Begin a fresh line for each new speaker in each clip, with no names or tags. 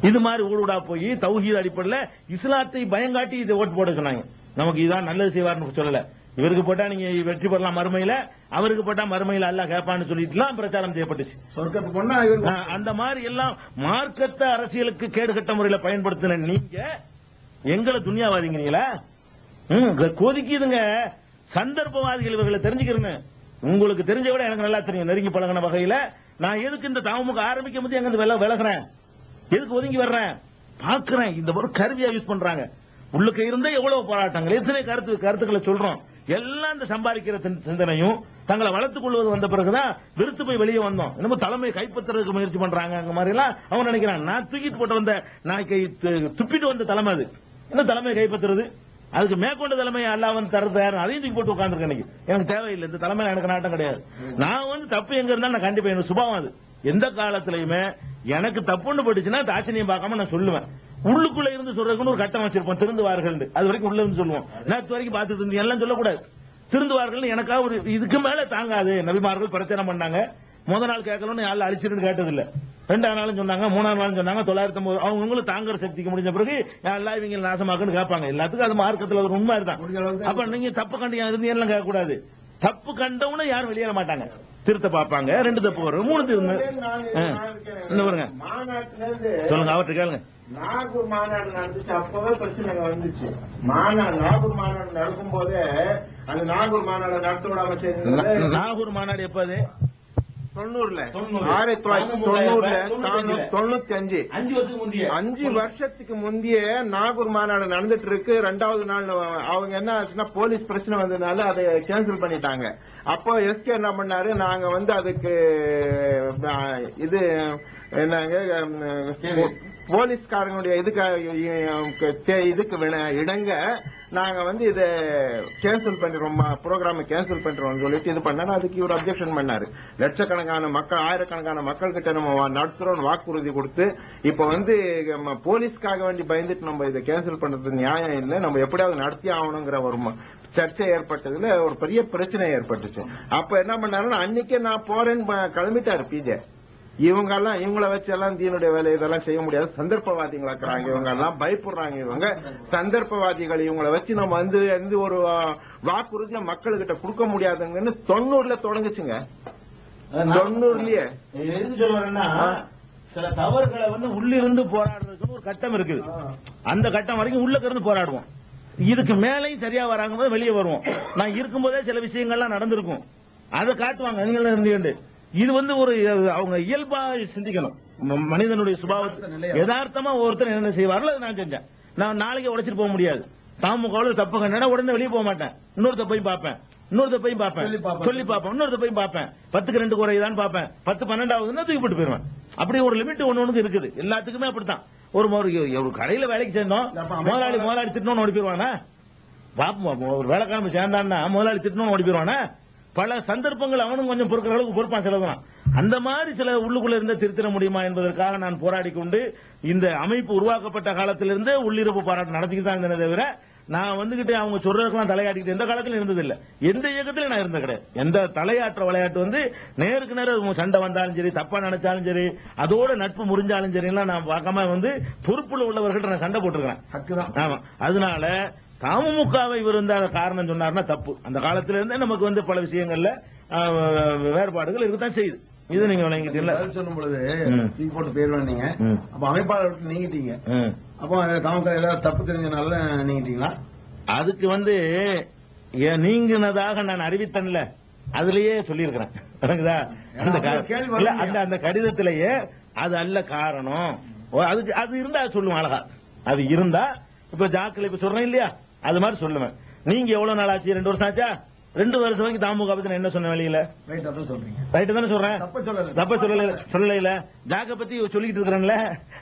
இது மாதிரி ஊடுடா போய் தௌஹீத் அடிப்படையில் இஸ்லாத்தை பயங்காட்டி இதை ஓட்டு போட சொன்னாங்க. நமக்கு இதான் நல்லது செய்வார்னு சொல்லல. இவருக்கு போட்டா நீங்க வெற்றி பெறலாம் மறுமையில, அவருக்கு போட்டா மறுமையில அல்லாஹ் கேட்பான்னு சொல்லிட்டுலாம் பிரச்சாரம் செய்யப்பட்டுச்சு. அந்த மாதிரி எல்லாம் மார்க்கத்தை அரசியலுக்கு கேடுகட்ட முறையில் பயன்படுத்தின நீங்க எங்களை துன்யாவாதிங்களா கொதிக்குதுங்க. சந்தர்ப்பவாதிகள் இவர்களை தெரிஞ்சுக்கிறேன்னு உங்களுக்கு தெரிஞ்ச விட எனக்கு நல்லா தெரியும். நெருங்கி பழகின வகையில நான் எதுக்கு இந்த தமுக ஆரம்பிக்கும் போது எங்க விலகிறேன், எதுக்கு ஒதுங்கி வர்றேன் பாக்குறேன். இந்த ஒரு கருவியா யூஸ் பண்றாங்க. உள்ளுக்கு இருந்தே எவ்வளவு போராட்டங்கள், எத்தனை கருத்துக்களை சொல்றோம். எல்லாம் இந்த சம்பாதிக்கிற சிந்தனையும் தங்களை வளர்த்துக் கொள்வது வந்த பிறகுதான் வெறுத்து போய் வெளியே வந்தோம். இன்னமும் தலைமையை கைப்பற்றுறதுக்கு முயற்சி பண்றாங்க. அங்க மாதிரி எல்லாம் அவன் நினைக்கிறான். நான் தூக்கிட்டு போட்டு வந்த நாய்க்கை துப்பிட்டு வந்த தலைமை அது. என்ன தலைமையை கைப்பற்றுறது? அதுக்கு மேற்கொண்ட தலைமையை அல்லாஹ் வந்து தரது யாரும் அதையும் தூக்கி போட்டு உட்கார்ந்துருக்கேன். எனக்கு தேவையில்லை, இந்த தலைமையில எனக்கு நாட்டம் கிடையாது. நான் வந்து தப்பு எங்க இருந்தாலும் நான் கண்டிப்பா எனக்கு சுபாவம் அது. எந்த காலத்திலயுமே எனக்கு தப்புன்னு போட்டுச்சுன்னா தாட்சணியம் பார்க்காம நான் சொல்லுவேன். உள்ளுக்குள்ள இருந்து சொல்றதுக்கு ஒரு கட்டம் வச்சிருப்போம், திருந்துவார்கள். அது வரைக்கும் உள்ள இருந்து சொல்லுவோம். நேற்று வரைக்கும் பார்த்துட்டு இருந்து எல்லாம் சொல்லக்கூடாது. திருந்துவார்கள் எனக்காக ஒரு இதுக்கு மேல தாங்காது. நபிமார்கள் பிரச்சனை பண்ணாங்க. முதல் நாள் கேட்கணும்னு யாரும் அழிச்சிருந்து கேட்டதில்லை. ரெண்டாவது நாளும் சொன்னாங்க, மூணாவது நாளும் சொன்னாங்க. 950 அவங்களும் தாங்குற சக்திக்கு முடிஞ்ச பிறகு எல்லாம் இவங்க நாசமாக்குன்னு கேட்பாங்க. எல்லாத்துக்கும் அது மார்க்கத்தில் ஒரு உண்மை தான். அப்ப நீங்க தப்பு கண்டு இருந்தீங்க கேட்க கூடாது. தப்பு கண்டவன யாரும் வெளியேற மாட்டாங்க, திருத்த பார்ப்பாங்க. 2 தப்பு வரும், 3 திரும்ப பாருங்க. சொல்லுங்க, அவர்கிட்ட கேளுங்க.
நாகூர் மாநாடு நடந்துச்சு, அப்பவே பிரச்சனை வந்துச்சு. நாகூர் மாநாடு நடக்கும் போதே அந்த நாகூர் மாநாடு நடத்த விடாம செய்யுங்க.
நாகூர் மாநாடு எப்போது?
90ல 1995 5 வருஷத்துக்கு முந்தைய நாகூர் மாநாடு நடந்துட்டு இருக்கு. 2வது நாள் அவங்க என்ன ஆச்சுன்னா போலீஸ் பிரச்சனை வந்ததுனால அதை கேன்சல் பண்ணிட்டாங்க. அப்போ எஸ்கே என்ன பண்ணாரு, நாங்க வந்து அதுக்கு இது என்னங்க போலீஸ்காரங்களுடைய இதுக்கு இணங்க நாங்க வந்து இதை கேன்சல் பண்ணிடுறோம், ப்ரோக்ராம் கேன்சல் பண்றோம் சொல்லிட்டு இது பண்ணாரு. அதுக்கு இவர் அப்செக்ஷன் பண்ணாரு. லட்சக்கணக்கான மக்கள், ஆயிரக்கணக்கான மக்கள் கிட்ட நம்ம நடத்துறோம் வாக்குறுதி கொடுத்து, இப்ப வந்து போலீஸ்க்காக வேண்டி பயந்துட்டு நம்ம இதை கேன்சல் பண்றது நியாயம் இல்லை, நம்ம எப்படியாவது நடத்தி ஆகணுங்கிற ஒரு சர்ச்சை ஏற்பட்டதுல ஒரு பெரிய பிரச்சனை ஏற்பட்டுச்சு. அப்ப என்ன பண்ணாருன்னா அன்னைக்கே நான் போறேன்னு கிளம்பிட்டாரு பிஜே. இவங்களை வச்சு எல்லாம் தீனுடைய வேலை இதெல்லாம் செய்ய முடியாது, சந்தர்ப்பவாதிகளாக்குறாங்க. இவங்க எல்லாம் பயப்படுறாங்க. இவங்க சந்தர்ப்பவாதிகள், இவங்களை வச்சு நம்ம வந்து எந்த ஒரு வாக்குறுதியை மக்கள்கிட்ட கொடுக்க முடியாதுங்கன்னு 90ல தொடங்குச்சுங்க. 90லயே
எது சொல்றேன்னா, சில தவறுகளை வந்து உள்ளிருந்து போராடுறதுக்கு ஒரு கட்டம் இருக்குது. அந்த கட்டம் வரைக்கும் உள்ள இருந்து போராடுவோம். இதுக்கு மேலையும் சரியா வராங்க வெளியே வருவோம். நான் இருக்கும்போதே சில விஷயங்கள்லாம் நடந்திருக்கும், அதை காட்டுவாங்க. நீங்களும் இருந்து இது வந்து ஒரு அவங்க இயல்பா சிந்திக்கணும். மனிதனுடைய சுபாவத்தை யதார்த்தமா ஒருத்தர் என்ன செய்வார்கள் அதை நான் செஞ்சேன். நான் நாளைக்கு உடைச்சிட்டு போக முடியாது. தாமுகவில் தப்பு கண்டா உடனே வெளியே போக மாட்டேன். இன்னொரு தப்பையும் பார்ப்பேன், இன்னொரு தப்பையும் பார்ப்பேன், சொல்லி பார்ப்பேன், இன்னொரு தப்பையும் பார்ப்பேன். 10க்கு 2 குறைதான் பார்ப்பேன். 10 12வது தூக்கி போட்டு போயிருவேன். அப்படி ஒரு லிமிட் ஒண்ணு இருக்குது. எல்லாத்துக்குமே அப்படித்தான். ஒரு கடையில வேலைக்கு சேர்ந்தோம், முதலாளி திட்டணும்னு ஓடி போயிருவானா? ஒரு வேலைக்காரன் சேர்ந்தான்னா முதலாளி திட்டணும்னு ஓடி போயிருவானா? பல சந்தர்ப்பங்கள் அவனும் கொஞ்சம் பொறுக்கிற அளவுக்கு பொறுப்பான் செலவுதான். அந்த மாதிரி சில உள்ளுக்குள்ள இருந்த திருத்திட முடியுமா என்பதற்காக நான் போராடி கொண்டு இந்த அமைப்பு உருவாக்கப்பட்ட காலத்திலிருந்து உள்ளிருப்பு போராட்டம் நடத்திக்கிட்டு தான் இருந்தேன். தவிர நான் வந்துகிட்டு அவங்க சொல்றதுக்கெல்லாம் தலையாட்டிக்கிட்டு எந்த காலத்திலும் இருந்ததில்லை. எந்த இயக்கத்திலும் நான் இருந்த கிடையாது. எந்த தலையாற்ற விளையாட்டு வந்து நேருக்கு நேரம் சண்டை வந்தாலும் சரி, தப்பா நினைச்சாலும் சரி, அதோட நட்பு முறிஞ்சாலும் சரி, நான் பார்க்காம வந்து பொறுப்புல உள்ளவர்கள்ட்ட நான் சண்டை போட்டிருக்கிறேன். ஆமா, அதனால தமுகவை இவர் வந்து காரணம் சொன்னார்னா தப்பு. அந்த காலத்துல இருந்தே நமக்கு வந்து பல விஷயங்கள்ல வேறுபாடுகள் இருக்கத்தான் செய்யுது. இது நீங்க விளங்கிட்டீங்களா?
சொல்லும் பொழுது தூக்கி போட்டு போயிருவேன் நீங்க. அப்ப அமைப்பாளர் நீங்கிட்டீங்க. அப்போ தமுக ஏதாவது தப்பு தெரிஞ்சனால நீங்கிட்டீங்களா?
அதுக்கு வந்து நீங்கினதாக நான் அறிவித்தன்ல, அதுலயே சொல்லியிருக்கிறேன். அந்த கடிதத்திலேயே அது அல்ல காரணம். அதுக்கு அது இருந்தா சொல்லுவேன் அழகா. அது இருந்தா இப்ப ஜாக்கில் இப்ப சொல்றேன் இல்லையா, அது மாதிரி சொல்லுவேன். நீங்க எவ்வளவு நாள் ஆச்சு? 2 வருஷம் ஆச்சா? 2 வருஷம் வரைக்கும் தாமுக பத்தி என்ன சொன்ன வெளியில ரைட் தானே சொல்றேன். தப்ப சொல்லல. ஜாக்க பத்தி சொல்லிட்டு இருக்கிறேன்ல.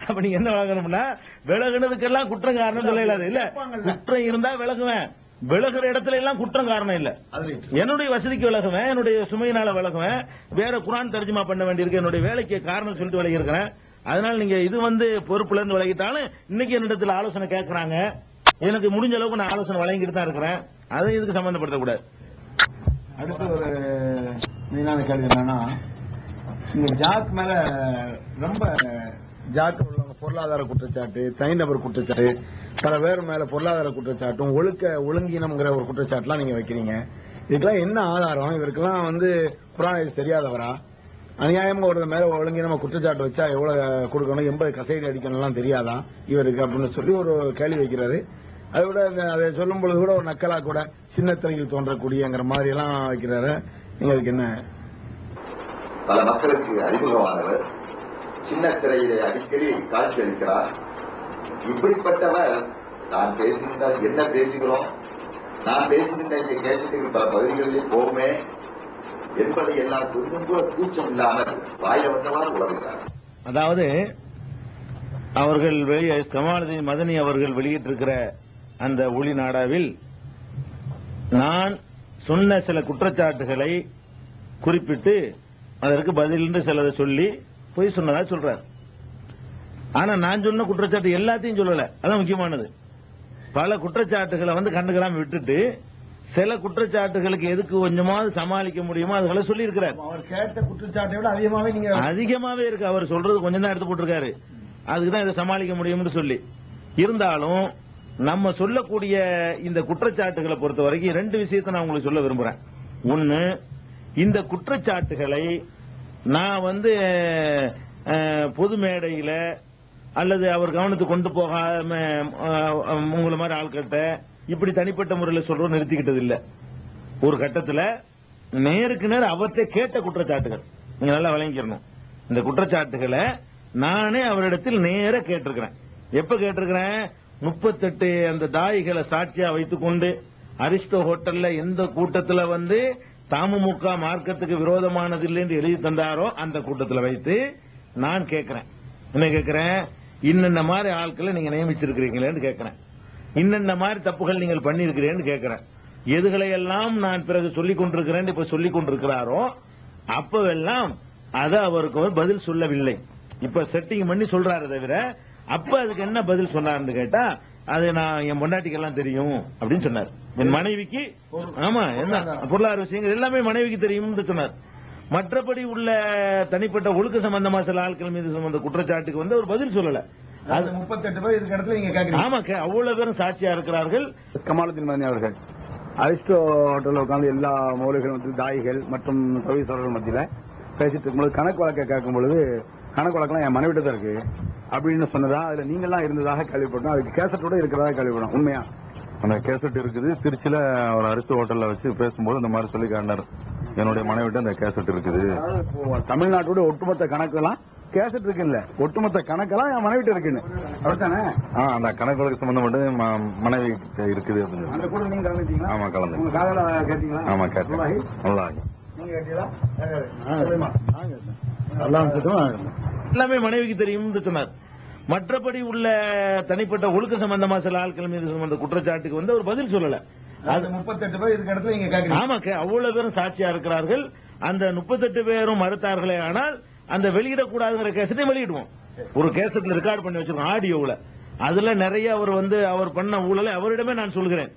அப்ப நீங்க என்ன விளங்கணும்னா, விலகுனதுக்கெல்லாம் குற்றம் காரணம் சொல்லல. இல்ல, குற்றம் இருந்தா விலகுவேன். விலகுற இடத்துல எல்லாம் குற்றம் காரணம் இல்ல. என்னுடைய வசதிக்கு விலகுவேன், என்னுடைய சுமையினால விலகுவேன். வேற குர்ஆன் தர்ஜுமா பண்ண வேண்டியிருக்கு, என்னுடைய வேலைக்கு காரணம் சொல்லிட்டு விலகி இருக்கிறேன். அதனால நீங்க இது வந்து பொறுப்புல இருந்து விலகிட்டாலும் இன்னைக்கு என்னிடத்துல ஆலோசனை கேட்கறாங்க. எனக்கு முடிஞ்ச அளவுக்கு நான் ஆலோசனை வழங்கிட்டு தான் இருக்கிறேன். அதை இதுக்கு சம்பந்தப்படுத்தக்கூடாது.
அடுத்து ஒரு மெயினான கேள்வி என்னன்னா, இந்த ஜாக் மேல ரொம்ப
ஜாக்கில் உள்ளவங்க பொருளாதார குற்றச்சாட்டு, தனிநபர் குற்றச்சாட்டு, பல பேர் மேல பொருளாதார குற்றச்சாட்டும் ஒழுங்கீனம்ங்கிற ஒரு குற்றச்சாட்டுலாம் நீங்க வைக்கிறீங்க. இதுக்கெல்லாம் என்ன ஆதாரம்? இவருக்கெல்லாம் வந்து குர்ஆன் இது தெரியாதவரா? அநியாயமா ஒரு மேல ஒழுங்கீனமா குற்றச்சாட்டு வச்சா எவ்வளவு கொடுக்கணும், 80 கசைடி அடிக்கணும்லாம் தெரியாதா இவருக்கு அப்படின்னு சொல்லி ஒரு கேள்வி வைக்கிறாரு. அதை விட அதை சொல்லும் பொழுது கூட ஒரு நக்கலா கூட சின்னத்திரையில் தோன்றக்கூடியங்கிற மாதிரி எல்லாம் வைக்கிறாரு. எங்களுக்கு என்ன?
பல மக்களுக்கு அறிமுகமானவர், சின்ன திரையிலே அடிக்கடி காட்சி அளிக்கிறார். இப்படிப்பட்டவர் நான் பேசுகின்றால் என்ன பேசுகிறோம், நான் பேசுகின்ற இந்த கேசத்துக்கு பல பகுதிகளில் போமே என்பதை எல்லாம் கொஞ்சம் கூட கூச்சம் இல்லாமல் வாய வந்தவாறு உலகிறார்.
அதாவது அவர்கள் கமாலுதீன் மதனி அவர்கள் வெளியிட்டிருக்கிற அந்த ஒளி நாடாவில் நான் சொன்ன சில குற்றச்சாட்டுகளை குறிப்பிட்டு அதற்கு பதில் என்று சிலதை சொல்லி போய் சொன்னதா சொல்றார். ஆனா நான் சொன்ன குற்றச்சாட்டு எல்லாத்தையும் சொல்லல, அதான் முக்கியமானது. பல குற்றச்சாட்டுகளை வந்து கண்டுக்காம விட்டுட்டு சில குற்றச்சாட்டுகளுக்கு எதுக்கு கொஞ்சமாவது சமாளிக்க முடியுமோ அதுகளை சொல்லி இருக்கிறார்.
அவர் கேட்ட குற்றச்சாட்டை விட
அதிகமாவே இருக்கு. அவர் சொல்றது கொஞ்சம் தான் எடுத்து போட்டிருக்காரு. அதுக்குதான் இதை சமாளிக்க முடியும்னு சொல்லி. இருந்தாலும் நம்ம சொல்லக்கூடிய இந்த குற்றச்சாட்டுகளை பொறுத்த வரைக்கும் 2 விஷயத்தை நான் உங்களுக்கு சொல்ல விரும்புறேன். ஒன்னு, இந்த குற்றச்சாட்டுகளை நான் வந்து பொது மேடையில அல்லது அவர் கவனத்துக்கு கொண்டு போகாம உங்களை மாதிரி ஆள்கிட்ட இப்படி தனிப்பட்ட முறையில் சொல்றோம் நிறுத்திக்கிட்டது இல்ல. ஒரு கட்டத்தில் நேருக்கு நேர் அவற்றை கேட்ட குற்றச்சாட்டுகள் நீங்க நல்லா விளங்கிக்கணும். இந்த குற்றச்சாட்டுகளை நானே அவரிடத்தில் நேர கேட்டிருக்கிறேன். எப்ப கேட்டிருக்கிறேன்? 38 அந்த தாயிகளை சாட்சியா வைத்துக் கொண்டு அரிஸ்டோ ஹோட்டல்ல எந்த கூட்டத்தில் வந்து தமுமுக மார்க்கத்துக்கு விரோதமானது இல்லை என்று எழுதி தந்தாரோ அந்த கூட்டத்தில் வைத்து நான் கேட்கிறேன். என்ன கேட்கிறேன்? இன்னென்ன மாதிரி ஆட்களை நீங்க நியமிச்சிருக்கிறீங்களேன்னு கேட்கிறேன். இன்னென்ன மாதிரி தப்புகள் நீங்கள் பண்ணிருக்கிறேன்னு கேட்கிறேன். எதுகளை எல்லாம் நான் பிறகு சொல்லிக் கொண்டிருக்கிறேன் இப்ப சொல்லிக் கொண்டிருக்கிறாரோ அப்பவெல்லாம் அதை அவருக்கு பதில் சொல்லவில்லை. இப்ப செட்டிங் பண்ணி சொல்றாரு தவிர அப்ப அதுக்கு என்ன பதில் சொன்னார்னு கேட்டா, அது நான் என் பொண்டாட்டிக்கெல்லாம் தெரியும் அப்படின்னு சொன்னார். என் மனைவிக்கு ஆமா என்ன பொருளாதார விஷயங்கள் எல்லாமே மனைவிக்கு தெரியும் சொன்னார். மற்றபடி உள்ள தனிப்பட்ட ஒழுக்க சம்பந்தமா சில ஆட்கள் மீது சம்பந்த குற்றச்சாட்டுக்கு வந்து ஒரு பதில் சொல்லல.
அது 38 பேர் இதுக்கு இடத்துல நீங்க கேக்குறீங்க.
ஆமா, அவ்வளவு பேரும் சாட்சியா இருக்கிறார்கள்.
கமாலுதீன் மதனி அவர்கள் அரிஸ்டோ ஹோட்டலில் உட்கார்ந்து எல்லா மௌலிகள் வந்து தாயிகள் மற்றும் சர்வீஸ்வரர்கள் மத்தியில பேசிட்டு இருக்கும்போது கணக்கு வழக்கை கேட்கும் பொழுது கணக்கு வழக்கெல்லாம் என் மனைவிட்டு தான் இருக்கு அப்படின்னு சொன்னதா, அதுல நீங்க எல்லாம் இருந்ததாக கேள்விப்பட்டோம். அதுக்கு கேசட்டோட இருக்கிறதாக கேள்விப்பட்டோம். உண்மையா?
அந்த கேசட் இருக்குது. திருச்சியில ஒரு அரிஸ்டோ ஹோட்டல்ல வச்சு பேசும்போது இந்த மாதிரி சொல்லி காட்டினார். என்னுடைய மனைவிட்டு அந்த கேசட் இருக்குது.
தமிழ்நாட்டோட ஒட்டுமொத்த கணக்கெல்லாம் கேசட் இருக்குல்ல, ஒட்டுமொத்த கணக்கெல்லாம் என் மனைவிட்டு இருக்குன்னு அப்படித்தானே?
அந்த கணக்கு வழக்கு சம்பந்தப்பட்டு மனைவி இருக்குது அப்படின்னு.
அந்த கூட நீங்க கலந்துட்டீங்களா?
ஆமா, கலந்து.
உங்க காதல கேட்டீங்களா?
ஆமா, கேட்டேன். நல்லா
நீங்க கேட்டீங்களா?
எல்லாமே மனைவிக்கு தெரியும் சொன்னார். மற்றபடி உள்ள தனிப்பட்ட ஒழுக்க சம்பந்தமா சில ஆட்கள் மீது சம்பந்த குற்றச்சாட்டுக்கு வந்து ஒரு பதில் சொல்லல.
அது 38 பேர் இதுக்கு இடத்துல நீங்க கேக்குறீங்க.
ஆமா, அவ்வளவு பேரும் சாட்சியா இருக்கிறார்கள். அந்த 38 பேரும் மறுத்தார்களே. ஆனால் அந்த வெளியிடக்கூடாதுங்கிற கேசட்டை வெளியிடுவோம். ஒரு கேசட்ல ரெக்கார்ட் பண்ணி வச்சிருக்கோம், ஆடியோவில். அதுல நிறைய அவர் வந்து அவர் பண்ண ஊழலை அவரிடமே நான் சொல்கிறேன்.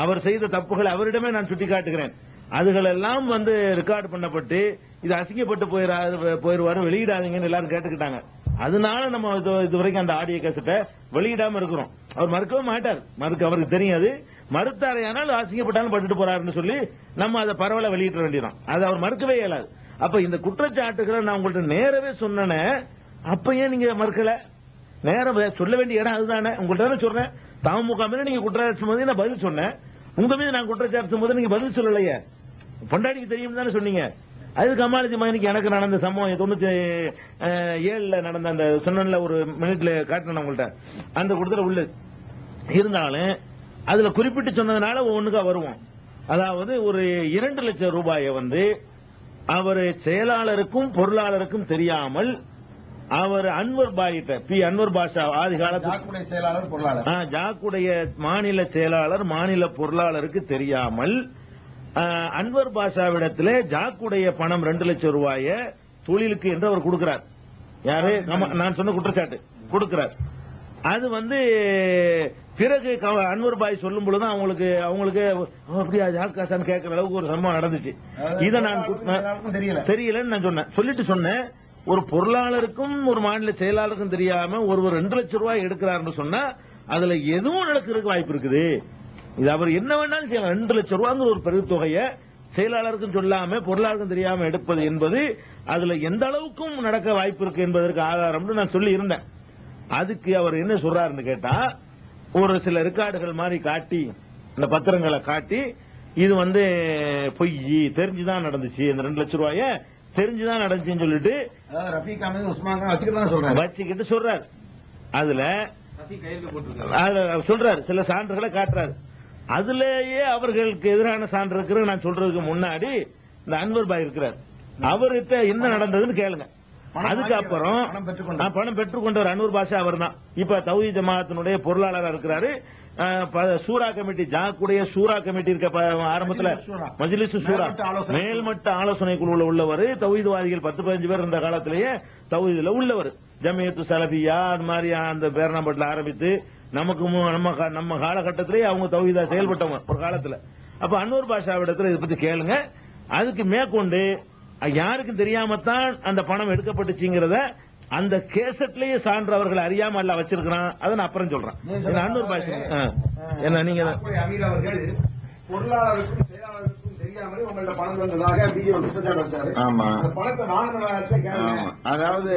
அவர் செய்த தப்புகளை அவரிடமே நான் சுட்டிக்காட்டுகிறேன். அதுகளெல்லாம் வந்து ரெக்கார்ட் பண்ணப்பட்டு இது அசிங்கப்பட்டு போயிருவாரு, வெளியிடாதீங்கன்னு எல்லாரும் கேட்டுக்கிட்டாங்க. அதனால நம்ம இதுவரைக்கும் அந்த ஆடியோ கேசட்டை வெளியிடாம இருக்கிறோம். அவர் மறுக்கவே மாட்டார். அவருக்கு தெரியாது. மறுத்தாரையானால் அசிங்கப்பட்டாலும் பட்டுட்டு போறாருன்னு சொல்லி நம்ம அதை பரவல வெளியிட வேண்டியதான். அது அவர் மறுக்கவே இயலாது. அப்ப இந்த குற்றச்சாட்டுகளை நான் உங்கள்கிட்ட நேரவே சொன்னேன். அப்ப ஏன் நீங்க மறுக்கல? நேரம் சொல்ல வேண்டிய இடம் அதுதானே. உங்கள்கிட்ட சொல்றேன், தமுக மீது நீங்க குற்றச்சாட்டு போது நான் பதில் சொன்னேன். உங்க மீது நான் குற்றச்சாட்டு போது நீங்க பதில் சொல்லலையே. பொண்டாட்டிக்கு தெரியும் தானே சொன்னீங்க. அது கமாலுதீன் மதனிக்கு எனக்கு நடந்த சம்பவம் 97 நடந்த அந்த சொன்ன ஒரு மினிட்ல காட்டினேன் உங்கள்கிட்ட. அந்த கூட்டத்தில் உள்ள இருந்தாலும் அதுல குறிப்பிட்டு சொன்னதுனால ஒண்ணுக்கா வருவோம். அதாவது ஒரு 2 லட்சம் ரூபாயை வந்து அவர் செயலாளருக்கும் பொருளாளருக்கும் தெரியாமல் அவர் அன்வர் பாயிட்ட அன்வர் பாஷா ஆதி காலத்தில்
செயலாளர் பொருளாளர்
ஜாக்குடைய மாநில செயலாளர் மாநில பொருளாளருக்கு தெரியாமல் அன்வர் பாஷாவிடத்திலே ஜாக்குடைய பணம் 2 லட்சம் ரூபாயை தொழிலுக்கு என்று அவர் கொடுக்கிறார். யாரு? நான் சொன்ன குற்றச்சாட்டு கொடுக்கிறார். அது வந்து பிறகு அன்வர் பாய் சொல்லும் பொழுது அவங்களுக்கு அப்படியா ஜாக்காசான்னு கேட்கிற அளவுக்கு ஒரு சம்பவம் நடந்துச்சு. இதை நான் தெரியலன்னு நான் சொன்னேன். சொல்லிட்டு சொன்னேன், ஒரு பொருளாளருக்கும் ஒரு மாநில செயலாளருக்கும் தெரியாம ஒருவர் 2 லட்சம் ரூபாய் எடுக்கிறாருன்னு சொன்னா அதுல எதுவும் நடக்கிறதுக்கு வாய்ப்பு இருக்குது. இது அவர் என்ன வேணாலும் செய்யலாம். 2 லட்சம் ரூபாங்கிற ஒரு பெருந்தொகையை செயலாளருக்கும் சொல்லாம பொருளாளருக்கும் தெரியாம எடுப்பது என்பது அதுல எந்த அளவுக்கும் நடக்க வாய்ப்பு இருக்கு என்பதற்கு ஆதாரம்னு நான் சொல்லி இருந்தேன். அதுக்கு அவர் என்ன சொல்றாருன்னு கேட்டா, ஒரு சில ரெக்கார்டுகள் மாதிரி காட்டி, இந்த பத்திரங்களை காட்டி, இது பொய், தெரிஞ்சுதான் நடந்துச்சு, இந்த 2 லட்சம் ரூபாய தெரிஞ்சுதான் நடந்துச்சுன்னு சொல்லிட்டு
ரஃபீக் அஹமது உஸ்மான் கான் வச்சுக்கிட்டு
சொல்றாரு. அதுல சொல்றாரு, சில சான்றுகளை காட்டுறாரு. அதுலயே அவர்களுக்கு எதிரான சான்று இருக்கிறது. நான் சொல்றதுக்கு முன்னாடி இந்த அன்வர் பாய் இருக்கிறார், அவர்கிட்ட என்ன நடந்ததுன்னு கேளுங்க. அதுக்கப்புறம் பணம் பெற்றுக்கொண்டவர் அன்வர் பாஷா அவர் தான். இப்ப தௌஹீத் ஜமாஅத்தினுடைய பொருளாளராக இருக்கிறாரு. சூரா கமிட்டி, ஜாக்குடைய சூரா கமிட்டி இருக்க ஆரம்பத்தில் மஜ்லிஸ் சூரா மேல்மட்ட ஆலோசனை குழுவில் உள்ளவர். தௌஹீத்வாதிகள் 10-15 பேர் இருந்த காலத்திலேயே தௌஹீதுல உள்ளவர். ஜமியத்து சலபியா அது மாதிரி அந்த பேரணாம்பட்டில் ஆரம்பித்து நமக்கு நம்ம காலகட்டத்திலேயே அவங்க தௌஹீதா செயல்பட்டவங்க ஒரு காலத்துல. அப்ப அன்வர் பாஷாவிடத்துல இதை பத்தி கேளுங்க. அதுக்கு மேற்கொண்டு யாருக்கும் தெரியாமத்தான் அந்த பணம் எடுக்கப்பட்டுச்சுங்கிறத அந்த கேசட்லயே சான்று அவர்கள் அறியாம அல்ல வச்சிருக்கிறான். அதை நான் அப்புறம் சொல்றேன். அன்வர் பாஷா என்ன நீங்க
அமீர் அவர்கள் பொருளாளருக்கும் செயலாளருக்கும் தெரியாமலே உங்கள்ட்ட பணம் வந்ததாக வீடியோ குற்றச்சாட்டு வச்சாரு.
ஆமா,
பணத்தை வாங்கின
அதாவது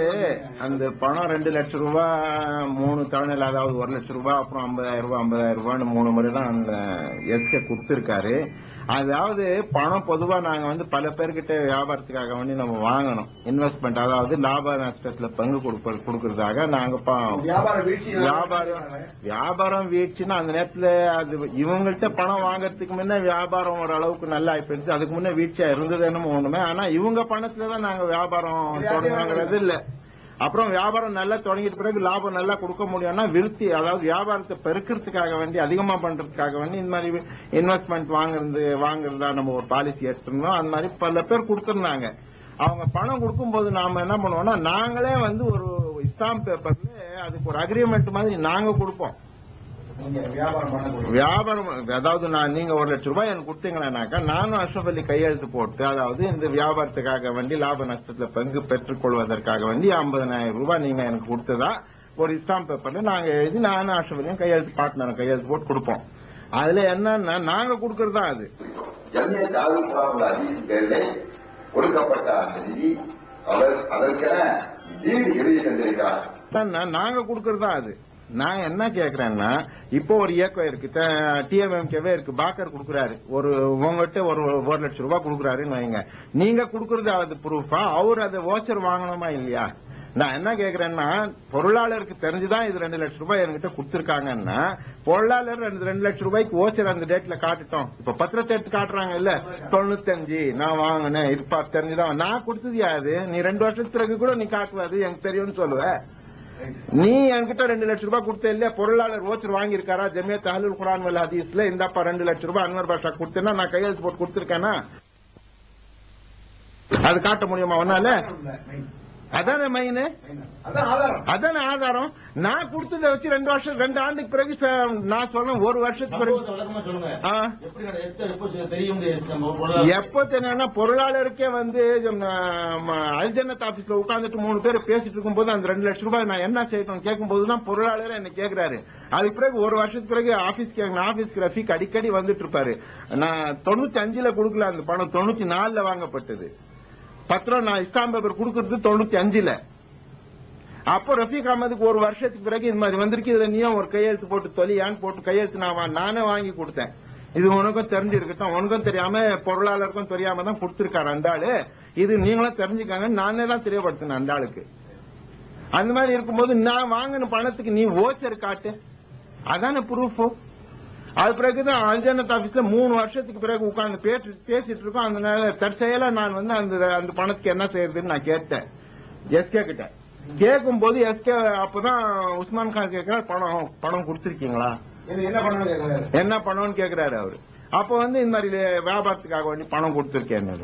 அந்த பணம் 2 லட்சம் ரூபாய் 3 தவணையில், அதாவது 1 லட்சம் ரூபாய், அப்புறம் 50,000 ரூபான்னு 3 முறை தான் அந்த எஸ்கே கொடுத்திருக்காரு. அதாவது பணம் பொதுவா நாங்க பல பேர்கிட்ட வியாபாரத்துக்காக வேண்டி நம்ம வாங்கணும், இன்வெஸ்ட்மெண்ட், அதாவது லாப நஷ்டத்துல பங்கு கொடுக்கறதாக நாங்க வியாபாரம் வீழ்ச்சின்னா அந்த நேரத்துல அது இவங்கள்ட்ட பணம் வாங்கறதுக்கு முன்ன வியாபாரம் ஒரு அளவுக்கு நல்லா ஆயிடுச்சு. அதுக்கு முன்ன வீழ்ச்சியா இருந்தது என்னமோ ஒண்ணுமே. ஆனா இவங்க பணத்துலதான் நாங்க வியாபாரம் தொடங்குறது இல்ல. அப்புறம் வியாபாரம் நல்லா தொடங்கிட்டு பிறகு லாபம் நல்லா கொடுக்க முடியும்னா விருத்தி, அதாவது வியாபாரத்தை பெருக்கிறதுக்காக வேண்டி, அதிகமா பண்றதுக்காக வேண்டி இந்த மாதிரி இன்வெஸ்ட்மெண்ட் வாங்குறதா நம்ம ஒரு பாலிசி எடுத்திருந்தோம். அந்த மாதிரி பல பேர் கொடுத்திருந்தாங்க. அவங்க பணம் கொடுக்கும்போது நாம என்ன பண்ணுவோம்னா, நாங்களே ஒரு ஸ்டாம்ப் பேப்பர்ல அதுக்கு ஒரு அக்ரிமெண்ட் மாதிரி நாங்க கொடுப்போம். வியாபாரம் அதாவது நீங்க 1 லட்சம் ரூபாய் எனக்கு கொடுத்தீங்கன்னாக்கா நானும் அஷ்ரப் அலி கையெழுத்து போட்டு, அதாவது இந்த வியாபாரத்துக்காக வேண்டி லாப நஷ்டத்துல பங்கு பெற்றுக் கொள்வதற்காக வேண்டி 50,000 ரூபாய் நீங்க எனக்கு கொடுத்ததா ஒரு ஸ்டாம்ப் பேப்பர்ல நாங்க எழுதி நானும் அஷ்ரப் அலியும் கையெழுத்து போட்டு கொடுப்போம். அதுல என்னன்னா நாங்க கொடுக்கறதா அது
கொடுக்கப்பட்ட அந்த நிதி அதற்கென எழுதி தந்திருக்கிறார்.
நாங்க கொடுக்கறதா அது. நான் என்ன கேக்குறேன்னா, இப்போ ஒரு இயக்கம் இருக்கு, டிஎம்எம்கேவே இருக்கு, பாக்கர் கொடுக்குறாரு, உங்ககிட்ட ஒரு 1 லட்சம் ரூபாய் கொடுக்குறாருன்னு வைங்க. நீங்க கொடுக்கறது அது ப்ரூஃபா? அவர் அதை ஓச்சர் வாங்கணுமா இல்லையா? நான் என்ன கேக்குறேன்னா, பொருளாளருக்கு தெரிஞ்சுதான் இது 2 லட்சம் ரூபாய் என்கிட்ட கொடுத்திருக்காங்கன்னா, பொருளாளர் 2 லட்சம் ரூபாய்க்கு ஓச்சர் அந்த டேட்ல காட்டுட்டோம். இப்ப பத்திரத்தை எடுத்து காட்டுறாங்க இல்ல, 95 நான் வாங்கினேன், இப்ப தெரிஞ்சுதான் நான் கொடுத்தது யாது? நீ 2 வருஷத்துக்கு பிறகு கூட நீ காட்டுவாது எனக்கு தெரியும்னு சொல்லுவ. நீ என்கிட்ட 2 லட்சம் ரூபாய் கொடுத்த இல்லையா, பொருளாளர் ஓச்சர் வாங்கியிருக்காரா ஜமியத் அஹ்லுல் குர்ஆன் வல் ஹதீஸ்ல, இந்தப்பா 2 லட்சம் ரூபாய் அன்வர் பாஷா கொடுத்தேன்னா நான் கையெழுத்து போட்டு கொடுத்திருக்கேனா? அது காட்ட முடியுமா ஒன்னால? அதானே மைனு, அதானே ஆதாரம். நான் கொடுத்ததை வச்சு 2 ஆண்டுக்கு பிறகு நான் சொல்றேன், 1 வருஷத்துக்கு பிறகு எப்ப தெரியும்னா, பொருளாளருக்கே அல்ஜன்னத் ஆபீஸ்ல உட்கார்ந்துட்டு 3 பேர் பேசிட்டு இருக்கும் போது அந்த 2 லட்சம் ரூபாய் நான் என்ன செய்யணும் கேட்கும் போதுதான் பொருளாளர் என்ன கேக்குறாரு. அதுக்கு பிறகு 1 வருஷத்துக்கு பிறகு ஆபீஸ்க்கு ரஃபீக் அடிக்கடி வந்துட்டு இருப்பாரு. நான் 95ல கொடுக்கல அந்த பணம், 94ல வாங்கப்பட்டது பத்திரம். நான் ஸ்டாம்ப் பேப்பர் கொடுக்கறது 95ல. அப்போ ரஃபீக் அஹமதுக்கு 1 வருஷத்துக்கு பிறகு இது மாதிரி வந்திருக்கு, இதுல நீயும் ஒரு கையெழுத்து போட்டு தொலியான்னு போட்டு கையெழுத்து நானே வாங்கி கொடுத்தேன். இது உனக்கும் தெரிஞ்சிருக்கட்டும், உனக்கும் தெரியாம பொருளாளருக்கும் தெரியாம தான் கொடுத்திருக்காரு அந்த ஆளு, இது நீங்களும் தெரிஞ்சுக்காங்க நானே தான் தெரியப்படுத்தினேன் அந்த ஆளுக்கு. அந்த மாதிரி இருக்கும்போது நான் வாங்கின பணத்துக்கு நீ ஓச்சர் காட்டு, அதான ப்ரூஃப். அது பிறகுதான் அல்ஜன்னத் ஆபீஸ்ல 3 வருஷத்துக்கு பிறகு உட்கார்ந்து பேசிட்டு இருக்கோம். அந்த தற்செயலா நான் அந்த பணத்துக்கு என்ன செய்யறதுன்னு நான் கேட்டேன் எஸ்கே கிட்ட. கேட்கும் போது எஸ்கே அப்பதான் உஸ்மான் கான் கேட்கிறார், பணம் கொடுத்திருக்கீங்களா, என்ன பணம்னு கேக்குறாரு அவரு. அப்ப இந்த மாதிரி வியாபாரத்துக்காக வேண்டி பணம் கொடுத்திருக்கேன்.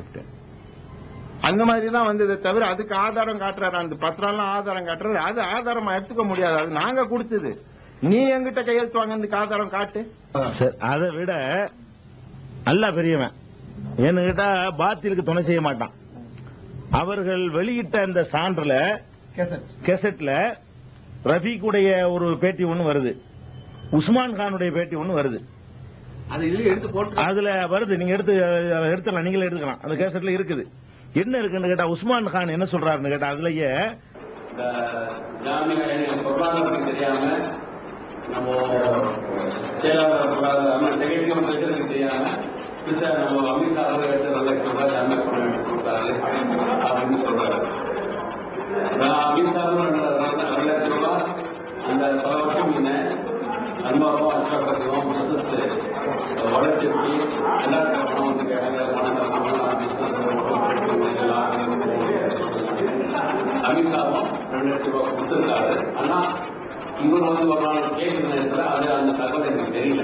அந்த மாதிரி தான் இதை தவிர அதுக்கு ஆதாரம் காட்டுறாரு, அந்த பத்திரம் ஆதாரம் காட்டுறாரு. அது ஆதாரமா எடுத்துக்க முடியாது, அது நாங்க கொடுத்தது. நீ எங்கிட்ட கையெழுத்து வாங்கினதுக்கு ஆதாரம் காட்டு.
அதை விட நல்லா பெரியவன் என்கிட்ட பாத்திலுக்கு துணை செய்ய மாட்டான். அவர்கள் வெளியிட்ட அந்த சான்றுல கேசட்ல ரஃபீக்குடைய ஒரு பேட்டி ஒண்ணு வருது, உஸ்மான் கானுடைய பேட்டி ஒண்ணு வருது. அதுல வருது, நீங்க எடுத்துக்கலாம், நீங்களே எடுத்துக்கலாம். அந்த கேசட்ல இருக்குது. என்ன இருக்குன்னு கேட்டா, உஸ்மான் கான் என்ன சொல்றாருன்னு கேட்டா, அதுலயே
பொருளாதாரத்துக்கு தெரியாம நம்ம செகண்ட் பிரச்சனைக்கு தெரியாம நம்ம அமித்ஷா அவர்கள் 2 லட்சம் ரூபாய் ஜாமீன் பண்ண வேண்டி கொடுத்தாரு அப்படின்னு சொல்றாரு. அமித்ஷா 2 லட்சம் ரூபாய் அந்த பல வருஷம் முன்ன அன்பாவும் அஷ்டபதியும் பிசினஸ் வளர்ச்சிக்கு எல்லாருக்கும் பணம் வந்து கேட்டாங்க. அமித்ஷாவும் 2 லட்சம் ரூபாய் கொடுத்திருக்காரு. ஆனா இவர் வந்து ஒரு நாள் கேட்கிற நேரத்தில் அது அந்த தகவல் எனக்கு தெரியல.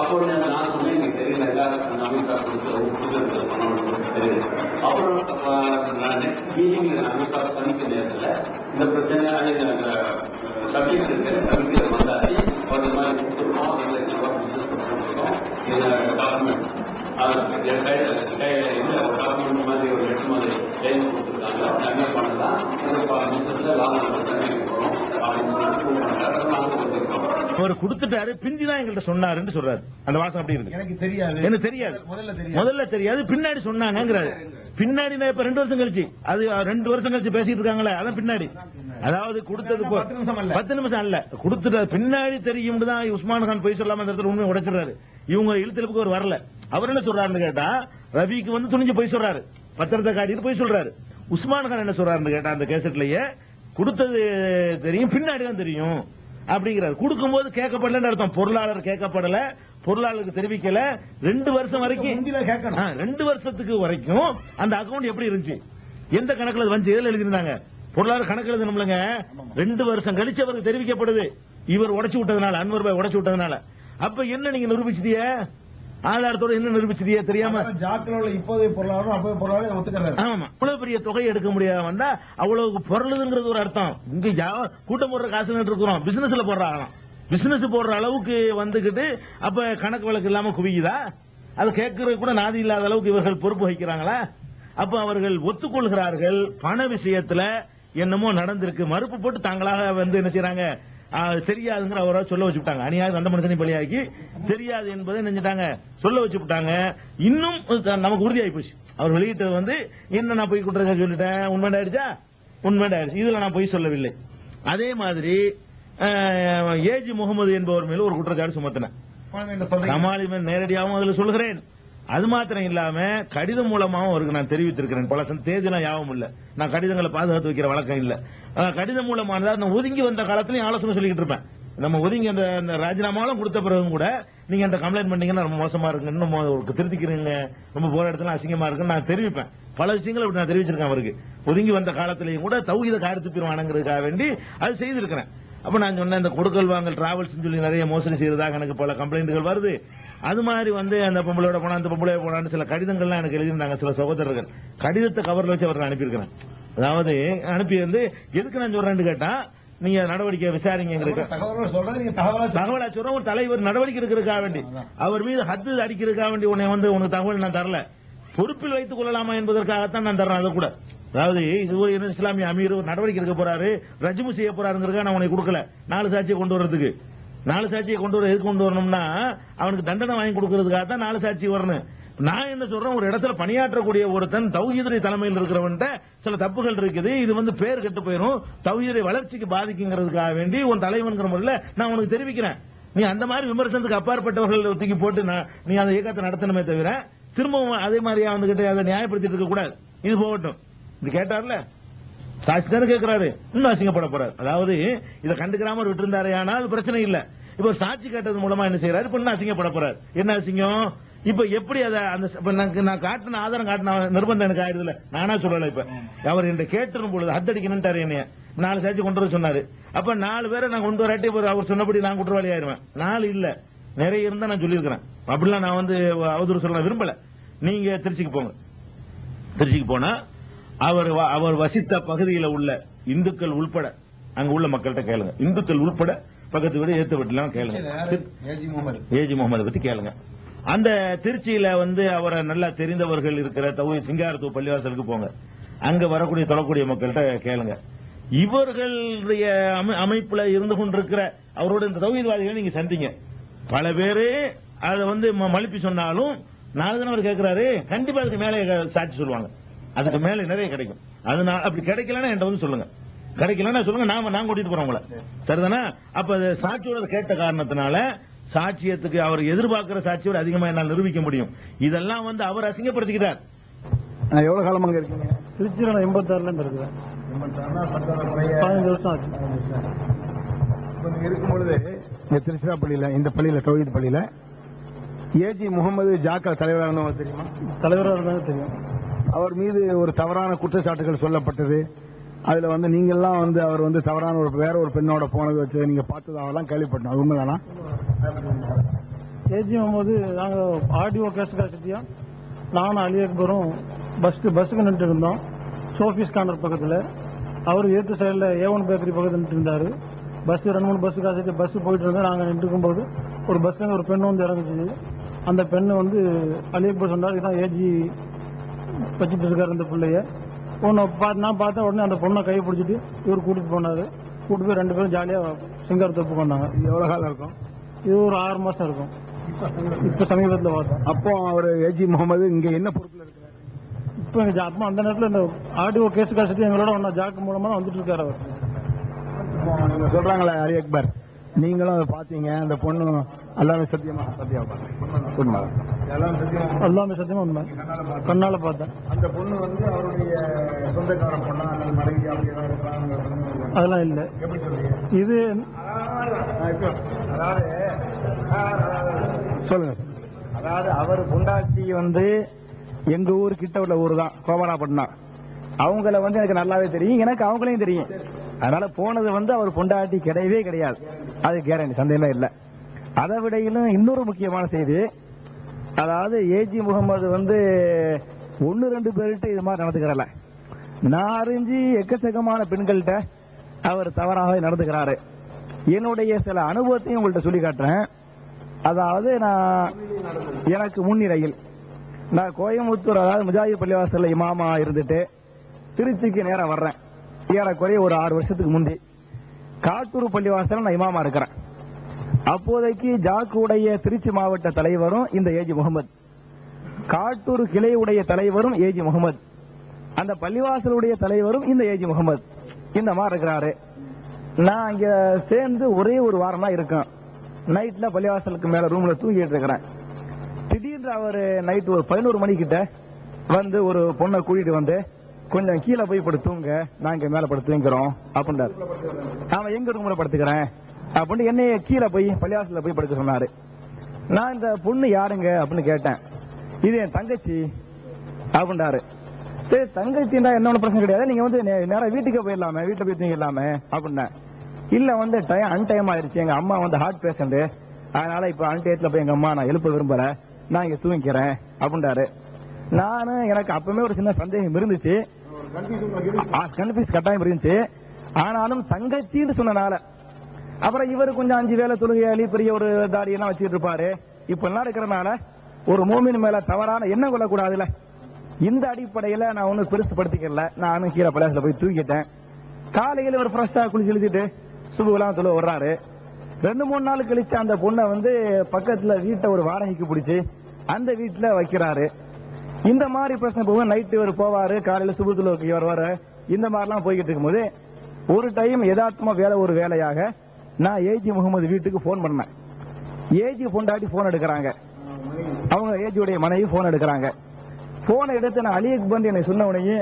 அப்போ நான் சொன்னேன், எனக்கு தெரியல, எல்லாருக்கும் அமித்ஷா கொடுத்து பணம் தெரியல. அப்புறம் நெக்ஸ்ட் மீட்டிங் அமித்ஷா சந்திக்கிற நேரத்தில் இந்த பிரச்சனை அந்த சப்ஜெக்ட் இருக்கு, சப்ஜெக்ட் வந்தாச்சு, ஒரு மாதிரி கொடுத்துருக்கோம், 2 லட்சம் ரூபாய் பிசினஸ் கொடுத்துருக்கோம். இது டாக்குமெண்ட் இல்லை, ஒரு டாக்குமெண்ட் மாதிரி ஒரு லெட்டர் மாதிரி கையில் கொடுத்துருக்காங்க. என்ன பண்ணலாம் பிசினஸ்ல லாபம் போகிறோம் அப்படின்னு
அவர் கொடுத்துட்டாரு, பிந்திதான் எங்கள்கிட்ட சொன்னாருன்னு சொல்றாரு. அந்த வாசம் அப்படி இருக்கு. எனக்கு தெரியாது, முதல்ல தெரியாது, பின்னாடி சொன்னாங்கிறாரு. பின்னாடி இப்ப 2 வருஷம் கழிச்சு, அது 2 வருஷம் கழிச்சு பேசிட்டு இருக்காங்களே, அதான் பின்னாடி. அதாவது கொடுத்தது 10 நிமிஷம் அல்ல, கொடுத்துட்டு பின்னாடி தெரியும் தான் உஸ்மான் கான் போய் சொல்லாம அந்த இடத்துல உண்மையை உடைச்சிடறாரு. இவங்க இழுத்தலுக்கு ஒரு வரல. அவர் என்ன சொல்றாருன்னு கேட்டா, ரவிக்கு வந்து துணிஞ்சு போய் சொல்றாரு, பத்திரத்தை காட்டிட்டு போய் சொல்றாரு. உஸ்மான் கான் என்ன சொல்றாருன்னு கேட்டா, அந்த கேசட்லயே கொடுத்தது தெரியும், பின்னாடி தான் தெரியும் அப்படிங்கிறார். கொடுக்கும்போது கேட்கப்படலன்னு அர்த்தம். பொருளாளர் கேட்கப்படல, பொருளாளருக்கு தெரிவிக்கல. 2 வருஷம் வரைக்கும் 2 வருஷத்துக்கு வரைக்கும் அந்த அக்கௌண்ட் எப்படி இருந்துச்சு, எந்த கணக்குல வந்து எதுல எழுதிருந்தாங்க, பொருளாதார கணக்கு எழுதணும்லங்க. 2 வருஷம் கழிச்சு அவருக்கு தெரிவிக்கப்படுது, இவர் உடைச்சு விட்டதுனால, அன்வர் பாய் உடைச்சு விட்டதுனால. அப்ப என்ன நீங்க நிரூபிச்சிட்டிய, ஆதாரத்தோட என்ன நிரூபிச்சிட்டிய தெரியாம
இப்போதைய பொருளாதாரம் அப்போதைய பொருளாதாரம் ஒத்துக்கிறாரு.
ஆமா, அவ்வளவு பெரிய தொகையை எடுக்க முடியாம வந்தா அவ்வளவு பொருளுங்கிறது ஒரு அர்த்தம். இங்க கூட்டம் போடுற காசு இருக்கிறோம், பிசினஸ்ல போடுறாங்களாம். பிசினஸ் போடுற அளவுக்கு வந்துகிட்டு அப்ப கணக்கு வழக்கு இல்லாம குவியுதா? அது கேட்கறது கூட நாதி இல்லாத அளவுக்கு இவர்கள் பொறுப்பு வகிக்கிறாங்களா? அப்ப அவர்கள் ஒத்துக்கொள்கிறார்கள், பண விஷயத்துல என்னமோ நடந்திருக்கு, மறுப்பு போட்டு தாங்களாக வந்து என்ன செய்யறாங்க, தெரியாதுங்கிற அவரை சொல்ல வச்சுட்டாங்க. அநியாயம் அந்த மனுஷனை பலியாக்கி தெரியாது என்பதை நினைச்சிட்டாங்க, சொல்ல வச்சுட்டாங்க. இன்னும் நமக்கு உறுதியாகி போச்சு. அவர் வெளியிட்டது வந்து என்ன, நான் போய் குற்றம் சொல்லிட்டேன், உண்மையாயிடுச்சா, உண்மையாயிடுச்சு, இதுல நான் போய் சொல்லவில்லை. அதே மாதிரி ஏஜி முகமது என்பவர் மேல ஒரு குற்றச்சாட்டு சுமத்தினேன். கமாலிமன் நேரடியாகவும் அதுல சொல்கிறேன். அது மாத்திரம் இல்லாம கடிதம் மூலமாகவும் அவருக்கு நான் தெரிவித்திருக்கிறேன். பல தேதியெல்லாம் யாவும் இல்ல, நான் கடிதங்களை பாதுகாத்து வைக்கிற வழக்கம் இல்ல. கடிதம் மூலமானதா நான் ஒதுங்கி வந்த காலத்திலையும் ஆலோசனை சொல்லிக்கிட்டு இருப்பேன். நம்ம ஒதுங்கி அந்த ராஜினாமாவும் கொடுத்த பிறகும் கூட நீங்க அந்த கம்ப்ளைண்ட் பண்ணீங்கன்னா ரொம்ப மோசமா இருக்கு, இன்னும் திருத்திக்கிறீங்க, ரொம்ப போற இடத்துல அசிங்கமா இருக்குன்னு நான் தெரிவிப்பேன். பல விஷயங்களை நான் தெரிவிச்சிருக்கேன் அவருக்கு. ஒதுங்கி வந்த காலத்திலையும் கூட தௌஹீத காரியத்துக்கு வேண்டி அது செய்திருக்கிறேன். அப்ப நான் சொன்னேன், இந்த கொடுக்கல் வாங்கல் டிராவல்ஸ் சொல்லி நிறைய மோசடி செய்யறதாக எனக்கு பல கம்ப்ளைண்ட்கள் வருது. அது மாதிரி வந்து அந்த பொம்பளோட போனா அந்த பொம்பளை போனான்னு சில கடிதங்கள்லாம் எனக்கு எழுதியிருந்தாங்க சில சகோதரர்கள். கடிதத்தை கவர்ல வச்சு அவர்கள் அனுப்பியிருக்கிறேன். அதாவது அனுப்பி வந்து எதுக்கு நான் சொல்றேன்னு கேட்டா, நீங்க நடவடிக்கை விசாரிங்க, தகவலா சொல்ற ஒரு தலைவர் நடவடிக்கை இருக்கிறதுக்காக வேண்டி, அவர் மீது ஹத்து அடிக்கிறதுக்காக வேண்டி உனக்கு தகவல் நான் தரல, பொறுப்பில் வைத்துக் கொள்ளலாமா என்பதற்காகத்தான் நான் தர்றேன். அதை கூட அதாவது இது இஸ்லாமிய அமீர் நடவடிக்கை எடுக்க போறாரு, ரஜ்மு செய்ய போறாருங்கிறதுக்காக நான் உனக்கு கொடுக்கல. 4 சாட்சியை கொண்டு வர்றதுக்கு, 4 சாட்சியை கொண்டு வர எதுக்கு கொண்டு வரணும்னா அவனுக்கு தண்டனை வாங்கி கொடுக்கறதுக்காக தான் 4 சாட்சி வரணும். நான் என்ன சொல்றேன், ஒரு இடத்துல பணியாற்றக்கூடிய ஒருத்தன் தௌஹீதுடைய தலைமையில் இருக்கிறவன்ட்ட சில தப்புகள் இருக்குது, இது வந்து பேர் கெட்டு போயிடும், தௌஹீதுடைய வளர்ச்சிக்கு பாதிக்குங்கிறதுக்காக வேண்டி உன் தலைவன்கிற முறையில் நான் உனக்கு தெரிவிக்கிறேன். நீ அந்த மாதிரி விமர்சனத்துக்கு அப்பாற்பட்டவர்கள் தூக்கி போட்டு நீ அந்த இயக்கத்தை நடத்தணுமே தவிர திரும்பவும் அதே மாதிரியா வந்துகிட்டு அதை நியாயப்படுத்திட்டு இருக்க கூடாது. இது போகட்டும். இது கேட்டார்ல, சாட்சி தானே கேட்கிறாரு, இன்னும் அசிங்கப்பட போறாரு. அதாவது இதை கண்டுக்கிறாம விட்டு ஆனால் பிரச்சனை இல்ல. இப்ப சாட்சி கேட்டது மூலமா என்ன செய்யறாரு, இப்ப இன்னும் அசிங்கப்பட போறாரு. என்ன அசிங்கம்? இப்ப எப்படி அதை நான் காட்டின ஆதாரம் காட்டின நிர்பந்தம் எனக்கு ஆயிடுதுல, நானா சொல்லல. இப்ப அவர் என்ற கேட்டிருக்கும் பொழுது ஹத்தடிக்கணும்ட்டாரு, என்னைய 4 சாட்சி கொண்டு வர சொன்னாரு. அப்ப 4 பேரை நான் கொண்டு வராட்டி அவர் சொன்னபடி நான் குற்றவாளி ஆயிருவேன். 4 இல்ல, நிறைய இருந்தா நான் சொல்லியிருக்கிறேன். அப்படிலாம் நான் வந்து அவதூறு சொல்ல விரும்பல. நீங்க திருச்சிக்கு போங்க, திருச்சிக்கு போனா அவர் வசித்த பகுதியில் உள்ள இந்துக்கள் உள்பட அங்க உள்ள மக்கள்கிட்ட கேளுங்க. இந்துக்கள் உள்பட பக்கத்து வீடு ஏத்த வீட்டுலாம் கேளுங்க. ஏஜி முகமது பத்தி கேளுங்க. அந்த திருச்சியில வந்து அவரை நல்லா தெரிந்தவர்கள் இருக்கிற சிங்காரத்தூர் பள்ளிவாசலுக்கு போங்க. அங்க வரக்கூடிய தொழக்கூடிய மக்கள்கிட்ட கேளுங்க. இவர்களுடைய அமைப்புல இருந்து கொண்டிருக்கிற அவரோட இந்த தௌஹீத்வாதிகளை நீங்க சந்திங்க. பல பேரு அதை வந்து மழுப்பி சொன்னாலும் நாலு தினம் அவர் கேட்கிறாரு, கண்டிப்பா அதுக்கு மேலே சாட்சி சொல்லுவாங்க. அதுக்கு மேல நிறைய கிடைக்கும். அதனால அப்படி கிடைக்கலன்னா என்கிட்ட வந்து சொல்லுங்க, கிடைக்கலன்னா சொல்லுங்க, நான் கூட்டிட்டு போறோம் உங்களை. சரிதானா? அப்ப சாட்சியோட கேட்ட காரணத்தினால சாட்சியத்துக்கு அவர் எதிர்பார்க்கிற சாட்சியோட அதிகமா என்னால் நிரூபிக்க முடியும். இதெல்லாம் வந்து அவர் அசிங்கப்படுத்திக்கிட்டார்.
எவ்வளவு காலமா இருக்கீங்க?
திருச்சியில 86ல இருக்கிறேன். 15 வருஷம் ஆச்சு.
இருக்கும்பொழுது இந்த திருச்சிராப்பள்ளியில, இந்த பள்ளியில, தௌஹீத் பள்ளியில ஏஜி முகமது ஜாக்கா தலைவராக தெரியுமா?
தலைவராக இருந்தாலும் தெரியும்.
அவர் மீது ஒரு தவறான குற்றச்சாட்டுகள் சொல்லப்பட்டது. அதுல வந்து நீங்க எல்லாம் வந்து அவர் வந்து தவறான வேற ஒரு பெண்ணோட போனது வச்சு நீங்க பார்த்ததாவெல்லாம் கேள்விப்பட்டோம். அது உண்மைதானா?
ஏஜி முகமது நாங்க ஆடியோ கேஸ் காட்டியா நானும் அலி அக்பரும் பஸ்ஸுக்கு நின்று இருந்தோம். சோஃபிஸ் கார்னர் பக்கத்துல. அவர் ஏத்து சைடுல A1 பேக்கரி பக்கத்துல நின்று இருந்தாரு. பஸ் 2-3 பஸ் காசிட்டு பஸ் போயிட்டு இருந்தா நாங்க நின்று இருக்கும்போது ஒரு பஸ்ல ஒரு பெண்ணு வந்து இறங்குச்சு. அந்த பெண்ணு வந்து அலி அக்பர் சொன்னார், இதான் ஏஜி வச்சுட்டு இருக்காரு இந்த பிள்ளைய. நான் பார்த்தா உடனே அந்த பொண்ணை கை பிடிச்சிட்டு இவர் கூட்டிட்டு போனாரு. கூட்டு போய் 2 பேரும் ஜாலியா சிங்கார் தப்பு பண்ணாங்க.
எவ்வளவு காலம் இருக்கும்?
இது ஒரு 6 மாசம் இருக்கும். இப்ப சமீபத்தில் பார்த்தோம்.
அப்போ அவர் ஏஜி முகமது இங்க என்ன பொறுப்புல இருக்கிறார்?
இப்ப அப்போ அந்த நேரத்தில் இந்த ஆடியோ கேஸ் காசத்து எங்களோட ஒன்னா ஜாக்கு மூலமா தான் வந்துட்டு இருக்காரு அவர்.
நீங்க சொல்றாங்களே அலி அக்பர், நீங்களும் அதை பாத்தீங்க. அந்த பொண்ணு எல்லாமே சத்தியமா உண்மை.
எல்லாமே சத்தியமா உண்மை. கண்ணால பார்த்தேன்.
அந்த பொண்ணு வந்து அவருடைய சொந்தக்கார பொண்ணா அல்லது மனைவி அப்படி ஏதாவது இருக்கிறாங்க?
அதெல்லாம் இல்லை.
எப்படி சொல்றீங்க?
இது
சொல்லுங்க.
அதாவது அவர் பொண்டாட்டி வந்து எங்க ஊர் கிட்ட உள்ள ஊர் தான், கோமராப்பட்டினம். அவங்கள வந்து எனக்கு நல்லாவே தெரியும், எனக்கு அவங்களையும் தெரியும். அதனால போனது வந்து அவர் பொண்டாட்டி கிடையவே கிடையாது, அது கேரண்டி, சந்தேகமே இல்லை. அதை விடையிலும் இன்னொரு முக்கியமான செய்தி, அதாவது ஏஜி முகமது வந்து 1-2 பேர்கிட்ட இது மாதிரி நடந்துக்கிறல. நான் அறிஞ்சு எக்கச்சக்கமான பெண்கள்கிட்ட அவர் தவறாக நடந்துக்கிறாரு. என்னுடைய சில அனுபவத்தையும் உங்கள்கிட்ட சொல்லி காட்டுறேன். அதாவது எனக்கு முன்னிலையில் நான் கோயம்புத்தூர், அதாவது முஜாஹித் பள்ளிவாசல்ல இமாமா இருந்துட்டு திருச்சிக்கு நேரம் வர்றேன். ஏறக்குறைய ஒரு 6 வருஷத்துக்கு முந்தி காட்டூர் பள்ளிவாசல் நான் இமாமா இருக்கிறேன். அப்போதைக்கு ஜாக்குடைய திருச்சி மாவட்ட தலைவரும் இந்த ஏஜி முகமது, காட்டூர் கிளையுடைய தலைவரும் ஏஜி முகமது, அந்த பள்ளிவாசலுடைய தலைவரும் இந்த ஏஜி முகமது. இந்த மாதிரி இருக்கிறாரு. நான் இங்க சேர்ந்து ஒரே ஒரு வாரம் தான் இருக்கேன். நைட்ல பள்ளிவாசலுக்கு மேல ரூம்ல தூங்கிட்டு இருக்கிறேன். திடீர்னு அவர் நைட் ஒரு 11 மணிக்கிட்ட வந்து ஒரு பொண்ணை கூட்டிட்டு வந்து, கொஞ்சம் கீழே போய் படுத்துங்க, நான் இங்க மேல படுத்து தூங்கிறோம் அப்படின்றாரு. அவன் எங்க ரூம்ல படுத்துக்கிறேன் அப்படின்னு என்னைய கீழே போய் பள்ளிவாசல போய் படுக்க சொன்னாரு. நான் இந்த பொண்ணு யாருங்க அப்படின்னு கேட்டேன். இது என் தங்கச்சி அப்படின்றாரு. சரி, தங்கச்சின்னா என்ன பிரச்சனை கிடையாது, நீங்க வந்து நேரம் வீட்டுக்கே போயிடலாமே, வீட்டுல போய் தூங்கிடலாமே அப்படின்னா. இல்ல வந்து அன்டைம் ஆயிருச்சு, எங்க அம்மா வந்து ஹார்ட் பேஷண்ட், அதனால இப்ப அன்டயத்துல போய் எங்க அம்மா நான் எழுப்ப விரும்பல, நான் இங்க தூங்கிக்கிறேன் அப்படின்றாரு. நானு எனக்கு அப்பவுமே ஒரு சின்ன சந்தேகம் இருந்துச்சு, கன்ஃபியூஸ் கட்டாயம் இருந்துச்சு. ஆனாலும் தங்கச்சின்னு சொன்னனால அப்புறம் இவரு கொஞ்சம் 5 வேளை தொழுகையாளி, பெரிய ஒரு தாடியெல்லாம் வச்சுட்டு இருப்பாரு. இப்ப எல்லாம் இருக்கிறனால ஒரு மூமின் மேல தவறான எண்ணம் கொள்ளக்கூடாதுல, இந்த அடிப்படையில நான் ஒன்னும் பெருசுப்படுத்திக்கல. நானும் கீழே பள்ளியாசல போய் தூக்கிட்டேன். காலையில ஒரு ஃப்ரெஷ்ஷா குளிச்சு எழுதிட்டு சுபுலாம் தொழு வர்றாரு. 2-3 நாள் கழிச்சு அந்த பொண்ணை வந்து பக்கத்துல வீட்டை ஒரு வாடகைக்கு பிடிச்சி அந்த வீட்டுல வைக்கிறாரு. இந்த மாதிரி பிரச்சனை போக நைட்டு இவர் போவாரு, காலையில சுபுத்துலோக்கு வருவாரு. இந்த மாதிரிலாம் போய்கிட்டு இருக்கும்போது ஒரு டைம் யதார்த்தமா ஒரு வேலையாக நான் ஏஜி முகமது வீட்டுக்கு போன் பண்ணேன். ஏஜி பொண்டாட்டி போன் எடுக்கிறாங்க, அவங்க ஏஜியுடைய மனைவி போன் எடுக்கிறாங்க. போனை எடுத்து நான் அலி அக்பர் என்னை சொன்ன உடனே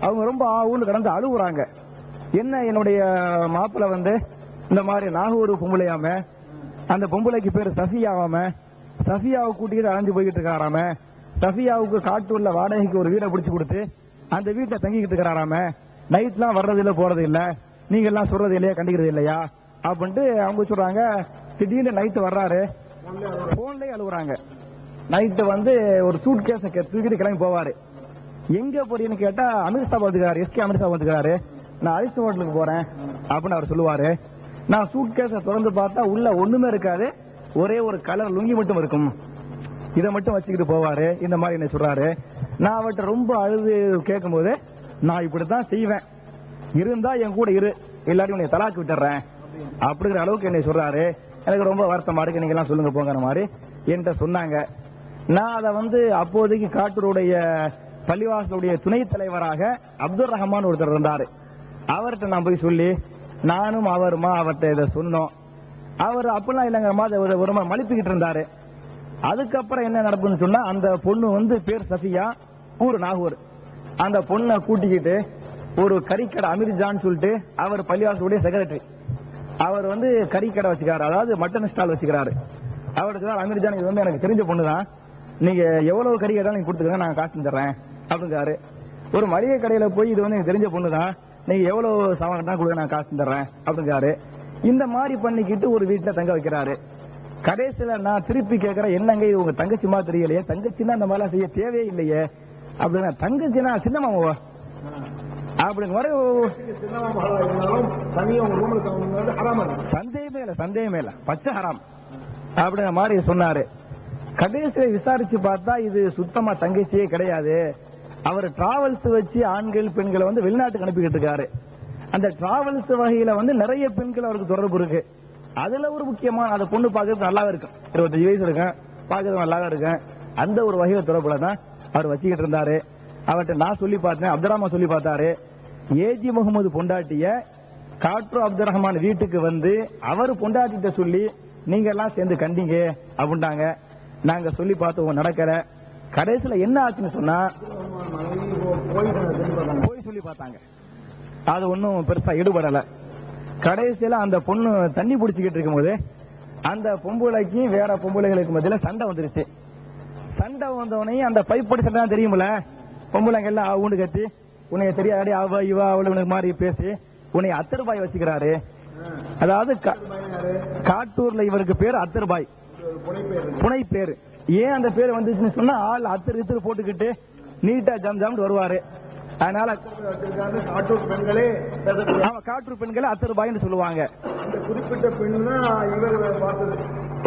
அவங்க ரொம்ப ஆவுன்னு கடந்து அழுகுறாங்க. என்ன, என்னுடைய மாப்பிள்ள வந்து இந்த மாதிரி நாகூர் பொம்பளையாம, அந்த பொம்பளைக்கு பேரு சஃபியாவாம, சஃபியாவை கூட்டிட்டு அலைஞ்சு போய்கிட்டு இருக்காராம, சஃபியாவுக்கு காட்டூர்ல வாடகைக்கு ஒரு வீடை பிடிச்சு கொடுத்து அந்த வீட்டை தங்கிக்கிட்டு இருக்கிறாராம, நைட்லாம் வர்றது இல்ல போறது இல்ல, நீங்க எல்லாம் சொல்றது இல்லையா, கண்டிக்கிறது இல்லையா அப்படின்ட்டு அவங்க சொல்றாங்க. திடீர்னு நைட்டு வர்றாரு, போன்லயே அழுகுறாங்க. நைட்டு வந்து ஒரு சூட் கேஸ தூக்கிட்டு கிளம்பி போவாரு. எங்க போறீங்கன்னு கேட்டா அமிர்தா வந்துக்கிறாரு, எஸ்கே அமிர்தா வந்துக்கிறாரு, நான் அரிசி ஹோட்டலுக்கு போறேன் அப்படின்னு அவர் சொல்லுவாரு. நான் சூட் கேஸ திறந்து பார்த்தா உள்ள ஒண்ணுமே இருக்காது, ஒரே ஒரு கலர் லுங்கி மட்டும் இருக்கும், இதை மட்டும் வச்சுக்கிட்டு போவாரு. இந்த மாதிரி என்ன சொல்றாரு. நான் அவர்கிட்ட ரொம்ப அழுது கேட்கும் போது நான் இப்படித்தான் செய்வேன், இருந்தா என் கூட இரு, இல்லாட்டி உன்னை தலாக்கு விட்டுறேன் அப்படிங்கிற அளவுக்கு என்னை சொல்றாரு. எனக்கு ரொம்ப வருத்தமா இருக்கு, நீங்க எல்லாம் சொல்லுங்க போங்கிற மாதிரி என்கிட்ட சொன்னாங்க. நான் அதை அப்போதைக்கு காட்டூருடைய பள்ளிவாசலுடைய துணைத் தலைவராக அப்துல் ரஹ்மான் ஒருத்தர் இருந்தாரு. அவர்கிட்ட நான் போய் சொல்லி நானும் அவருமா அவர்கிட்ட இதை சொன்னோம். அவர் அப்படிலாம் இல்லைங்கிற மாதிரி ஒரு மலிப்பிக்கிட்டு இருந்தாரு. அதுக்கப்புறம் என்ன நடப்புன்னு சொன்னா, அந்த பொண்ணு பேர் சஃபியா, ஊர் நாகூர். அந்த பொண்ணை கூட்டிக்கிட்டு ஒரு கறிக்கடை அமீர்ஜான் சொல்லிட்டு அவர் பள்ளிவாசலுடைய செக்ரட்டரி, அவர் கறிக்கடை வச்சுக்கிறாரு, அதாவது மட்டன் ஸ்டால் வச்சுக்கிறாரு. அவருக்கு அமீர்ஜான் இது எனக்கு தெரிஞ்ச பொண்ணு தான், நீங்க எவ்வளவு கறி கேட்டாலும் நீங்க கொடுத்துருங்க, நான் காசு தர்றேன் அப்படிங்கிறாரு. ஒரு மளிகை கடையில போய் இது எனக்கு தெரிஞ்ச பொண்ணு தான், நீங்க எவ்வளவு சாமான் தான் கொடுங்க, நான் காசு தர்றேன் அப்படிங்கிறாரு. இந்த மாதிரி பண்ணிக்கிட்டு ஒரு வீட்டுல தங்க வைக்கிறாரு. கடைசியில நான் திருப்பி கேட்கிறேன், என்னங்க இது உங்க தங்கச்சிமா தெரியலையே, தங்கச்சின்னா அந்த மாதிரிலாம் செய்ய தேவையே இல்லையே அப்படின்னா, தங்கச்சினா சின்ன மாமாவா அப்படிங்கிற சந்தேகமே இல்ல, பச்சை ஹராம் அப்படிங்கிற மாதிரி சொன்னாரு. கடைசியில விசாரிச்சு பார்த்தா இது சுத்தமா தங்கச்சியே கிடையாது. அவர் டிராவல்ஸ் வச்சு ஆண்கள் பெண்களை வெளிநாட்டுக்கு அனுப்பிக்கிட்டு இருக்காரு. அந்த டிராவல்ஸ் வகையில நிறைய பெண்கள் அவருக்கு தொடர்பு இருக்கு. அதுல ஒரு முக்கியமான அந்த பொண்ணு பாக்குறது நல்லாவே இருக்கும், 25 வயசு இருக்கும், பாக்குறது நல்லாவே இருக்கும். அந்த ஒரு வகையில தொடர்புல தான் அவர் வச்சுக்கிட்டு இருந்தாரு. அவர்கிட்ட நான் சொல்லி பார்த்தேன், அப்துல் சொல்லி பார்த்தாரு. ஏஜி முகமது பொண்டாட்டிய காட்ரு அப்துல் ரஹ்மான் வீட்டுக்கு அவர் பொண்டாட்டிட்ட சொல்லி நீங்க எல்லாம் சேர்ந்து கண்டிங்க அப்படின்ட்டாங்க. நாங்க சொல்லி பார்த்தோம், நடக்கல. கடைசியில என்ன ஆச்சுன்னு சொன்னா, போய் சொல்லி பார்த்தாங்க, அது ஒன்னும் பெருசா ஈடுபடல. கடைசியில அந்த பொண்ணு தண்ணி பிடிச்சிக்கிட்டு இருக்கும் போது அந்த பொம்பளைக்கு வேற பொம்பளைகளுக்கு மத்தியில சண்டை வந்துருச்சு. சண்டை வந்தவனையும் அந்த பைப்படி சண்டை தெரியுமில்ல, பொம்பளைங்க எல்லாம் ஊண்டு கட்டி உன்னைய தெரியாடி அவ இவா அவளுக்கு மாதிரி பேசி உன்னை அத்தர்பாய் வச்சுக்கிறாரு. அதாவது காட்டூர்ல இவருக்கு பேர் அத்தர்பாய், புனை பேரு. ஏன் அந்த பேர் வந்துச்சுன்னு சொன்னா, ஆள் அத்தர் போட்டுக்கிட்டு நீட்டா ஜம் ஜம் வருவாரு. அதனால காட்டூர் பெண்களே அத்தர்பாய்ன்னு சொல்லுவாங்க.
குறிப்பிட்ட பெண்ணு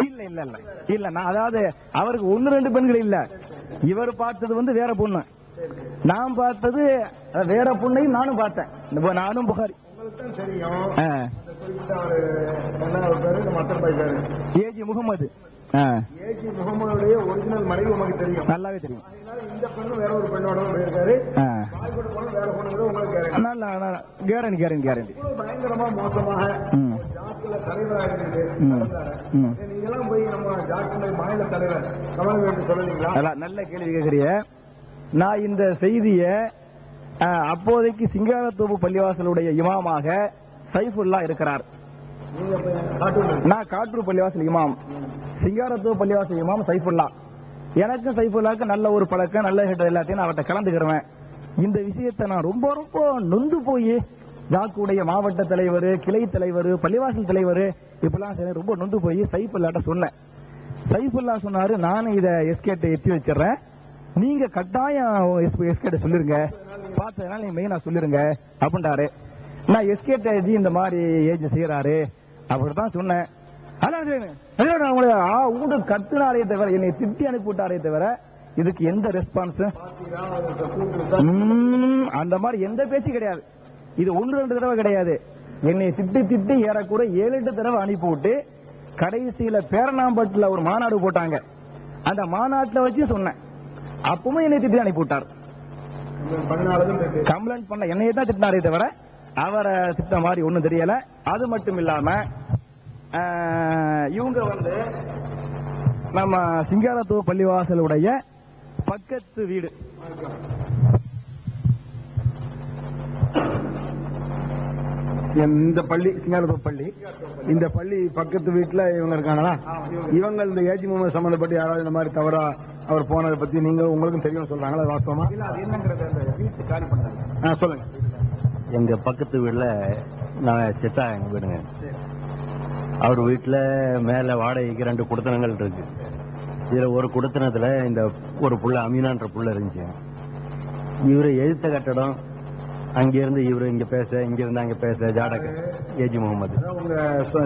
இல்ல இல்ல இல்ல இல்ல, நான் அதாவது அவருக்கு 1-2 பெண்கள் இல்ல, இவர் பார்த்தது வேற பொண்ணு, நான் பார்த்தது வேற பொண்ணையும் நானும் பார்த்தேன். நானும் புகாரி ஏஜி முகமது,
ஏஜி முகமதுடைய ஒரிஜினல் மனைவி உங்களுக்கு தெரியும்,
நல்லாவே தெரியும்.
இந்த பெண்ணு வேற ஒரு பெண்ணோட போயிருக்காரு, வேற பொண்ணு உங்களுக்கு கேரண்டி. பயங்கரமா மோசமாக தலைவராக நீங்கெல்லாம் போய் நம்ம ஜாக்கிரதை மாநில தலைவர் கமல்வேட்டு சொல்லலீங்களா?
நல்ல கேள்வி கேட்கறிய. நான் இந்த செய்திய அப்போதைக்கு சிங்காரத்தோப்பு பள்ளிவாசலுடைய இமாமாக சைஃபுல்லா இருக்கிறார். நான் காட்டூர் பள்ளிவாசல் இமாம், சிங்காரத்தோப்பு பள்ளிவாசல் இமாம் சைஃபுல்லா. எனக்கும் சைஃபுல்லாக்கு நல்ல ஒரு பழக்கம், நல்ல ஹெட் எல்லாத்தையும் நான் அவர்கிட்ட கலந்துக்கிறேன். இந்த விஷயத்தை நான் ரொம்ப ரொம்ப நொந்து போய் ஜாக்குடைய மாவட்ட தலைவர், கிளை தலைவர், பள்ளிவாசல் தலைவர் இப்பெல்லாம் ரொம்ப நொந்து போய் சைஃபுல்லாட்ட சொன்னேன். சைஃபுல்லா சொன்னாரு, நானும் இதை எஸ்கேட்டை எத்தி வச்சிடறேன், நீங்க கட்டாயம் எஸ்கேட்டை சொல்லிருங்க, பார்த்ததுனால நீங்க மெயினா சொல்லிருங்க அப்படின்றாரு. நான் எஸ்கேட் ஏஜி இந்த மாதிரி ஏஜ் செய்யறாரு அப்படிதான் சொன்னேன். உங்க கத்துனாரே தவிர, என்னை திட்டி அனுப்பிவிட்டாரே தவிர இதுக்கு எந்த ரெஸ்பான்ஸ் அந்த மாதிரி எந்த பேச்சு கிடையாது. இது 1-2 தடவை கிடையாது, என்னை திட்டி ஏறக்கூட 7-8 தடவை அனுப்பி விட்டு கடைசியில பேரணாம்பட்டுல ஒரு மாநாடு போட்டாங்க. அந்த மாநாட்டில் வச்சு சொன்னேன், அப்பவும் என்னை திட்டி அனுப்பி விட்டார். கம்ப்ளைண்ட் பண்ண என்னையே தான் திட்டினாரே தவிர அவரை திட்ட மாதிரி ஒண்ணும் தெரியல. அது மட்டும் இல்லாம இவங்க நம்ம சிங்காரத்தோப்பு பள்ளிவாசலுடைய பக்கத்து வீடு,
இந்த பள்ளி சிங்காரத்தோப்பு பள்ளி, இந்த பள்ளி பக்கத்து வீட்டுல இவங்க இருக்காங்களா? இவங்க இந்த ஏஜி முகமது சம்பந்தப்பட்டு யாராவது இந்த மாதிரி தவறா அவர் போனதை பத்தி நீங்க உங்களுக்கும் தெரியும் சொல்றாங்களா? வாஸ்தவமா வீட்டு காலி பண்ணாங்க, சொல்லுங்க.
எங்க பக்கத்து வீட்டுல நான் செட்டா எங்க வீடுங்க. அவர் வீட்டுல மேல வாடகைக்கு 2 குடித்தனங்கள் இருக்கு. இதுல ஒரு குடித்தனத்துல இந்த ஒரு புள்ள அமீனான்ற புள்ள இருந்துச்சு. இவரு எழுத்த கட்டடம், அங்க இருந்து இவரு இங்க பேச, இங்க இருந்து அங்க பேச, ஜாடக ஏஜி முகமது.
உங்க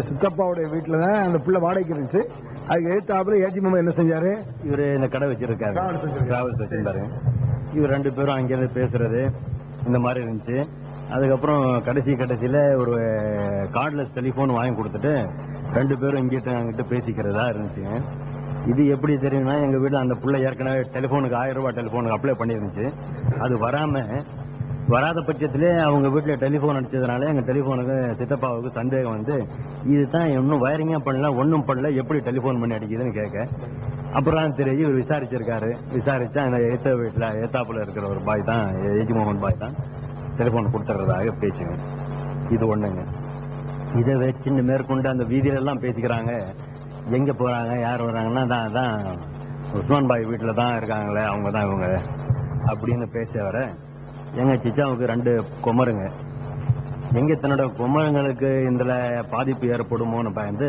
சித்தப்பாவுடைய வீட்டுலதான் அந்த புள்ள வாடகைக்கு இருந்துச்சு. அதுக்கு எழுத்தாப்புல ஏஜி முகமது என்ன செஞ்சாரு?
இவரு இந்த கடை வச்சிருக்காரு, டிராவல்ஸ் வச்சிருந்தாரு. இவர் 2 பேரும் அங்கிருந்து பேசுறது, இந்த மாதிரி இருந்துச்சு. அதுக்கப்புறம் கடைசியில ஒரு கார்ட்லெஸ் டெலிபோன் வாங்கி கொடுத்துட்டு 2 பேரும் இங்கிட்ட அங்கிட்ட பேசிக்கிறதா இருந்துச்சுங்க. இது எப்படி தெரியும்னா, எங்க வீட்டுல அந்த புள்ள ஏற்கனவே டெலிபோனுக்கு 1000 ரூபாய் டெலிபோனுக்கு அப்ளை பண்ணிருந்துச்சு. அது வராத பட்சத்திலே அவங்க வீட்டுல டெலிபோன் அடிச்சதுனால எங்க டெலிபோனுக்கு சித்தப்பாவுக்கு சந்தேகம் வந்து, இதுதான் இன்னும் வயரிங்கா பண்ணல, ஒன்னும் பண்ணல, எப்படி டெலிபோன் பண்ணி அடிக்குதுன்னு கேட்க, அப்புறம் தெரிஞ்சு இவர் விசாரிச்சிருக்காரு. விசாரிச்சா இந்த ஏத்தாப்புல இருக்கிற ஒரு பாய் தான், ஏஜி மோகன் பாய் தான் டெலிபோன் கொடுத்துறதாக பேசுங்க. இது ஒண்ணுங்க. இதை வச்சு மேற்கொண்டு அந்த வீதியில எல்லாம் பேசிக்கிறாங்க. எங்க போறாங்க, யார் வர்றாங்கன்னா, தான் உஸ்மான் பாய் வீட்டுல தான் இருக்காங்களே, அவங்க தான் இவங்க அப்படின்னு பேச வர, எங்க சிச்சாவுக்கு 2 குமருங்க. எங்க தன்னோட குமரங்களுக்கு இதுல பாதிப்பு ஏற்படுமோன்னு பயந்து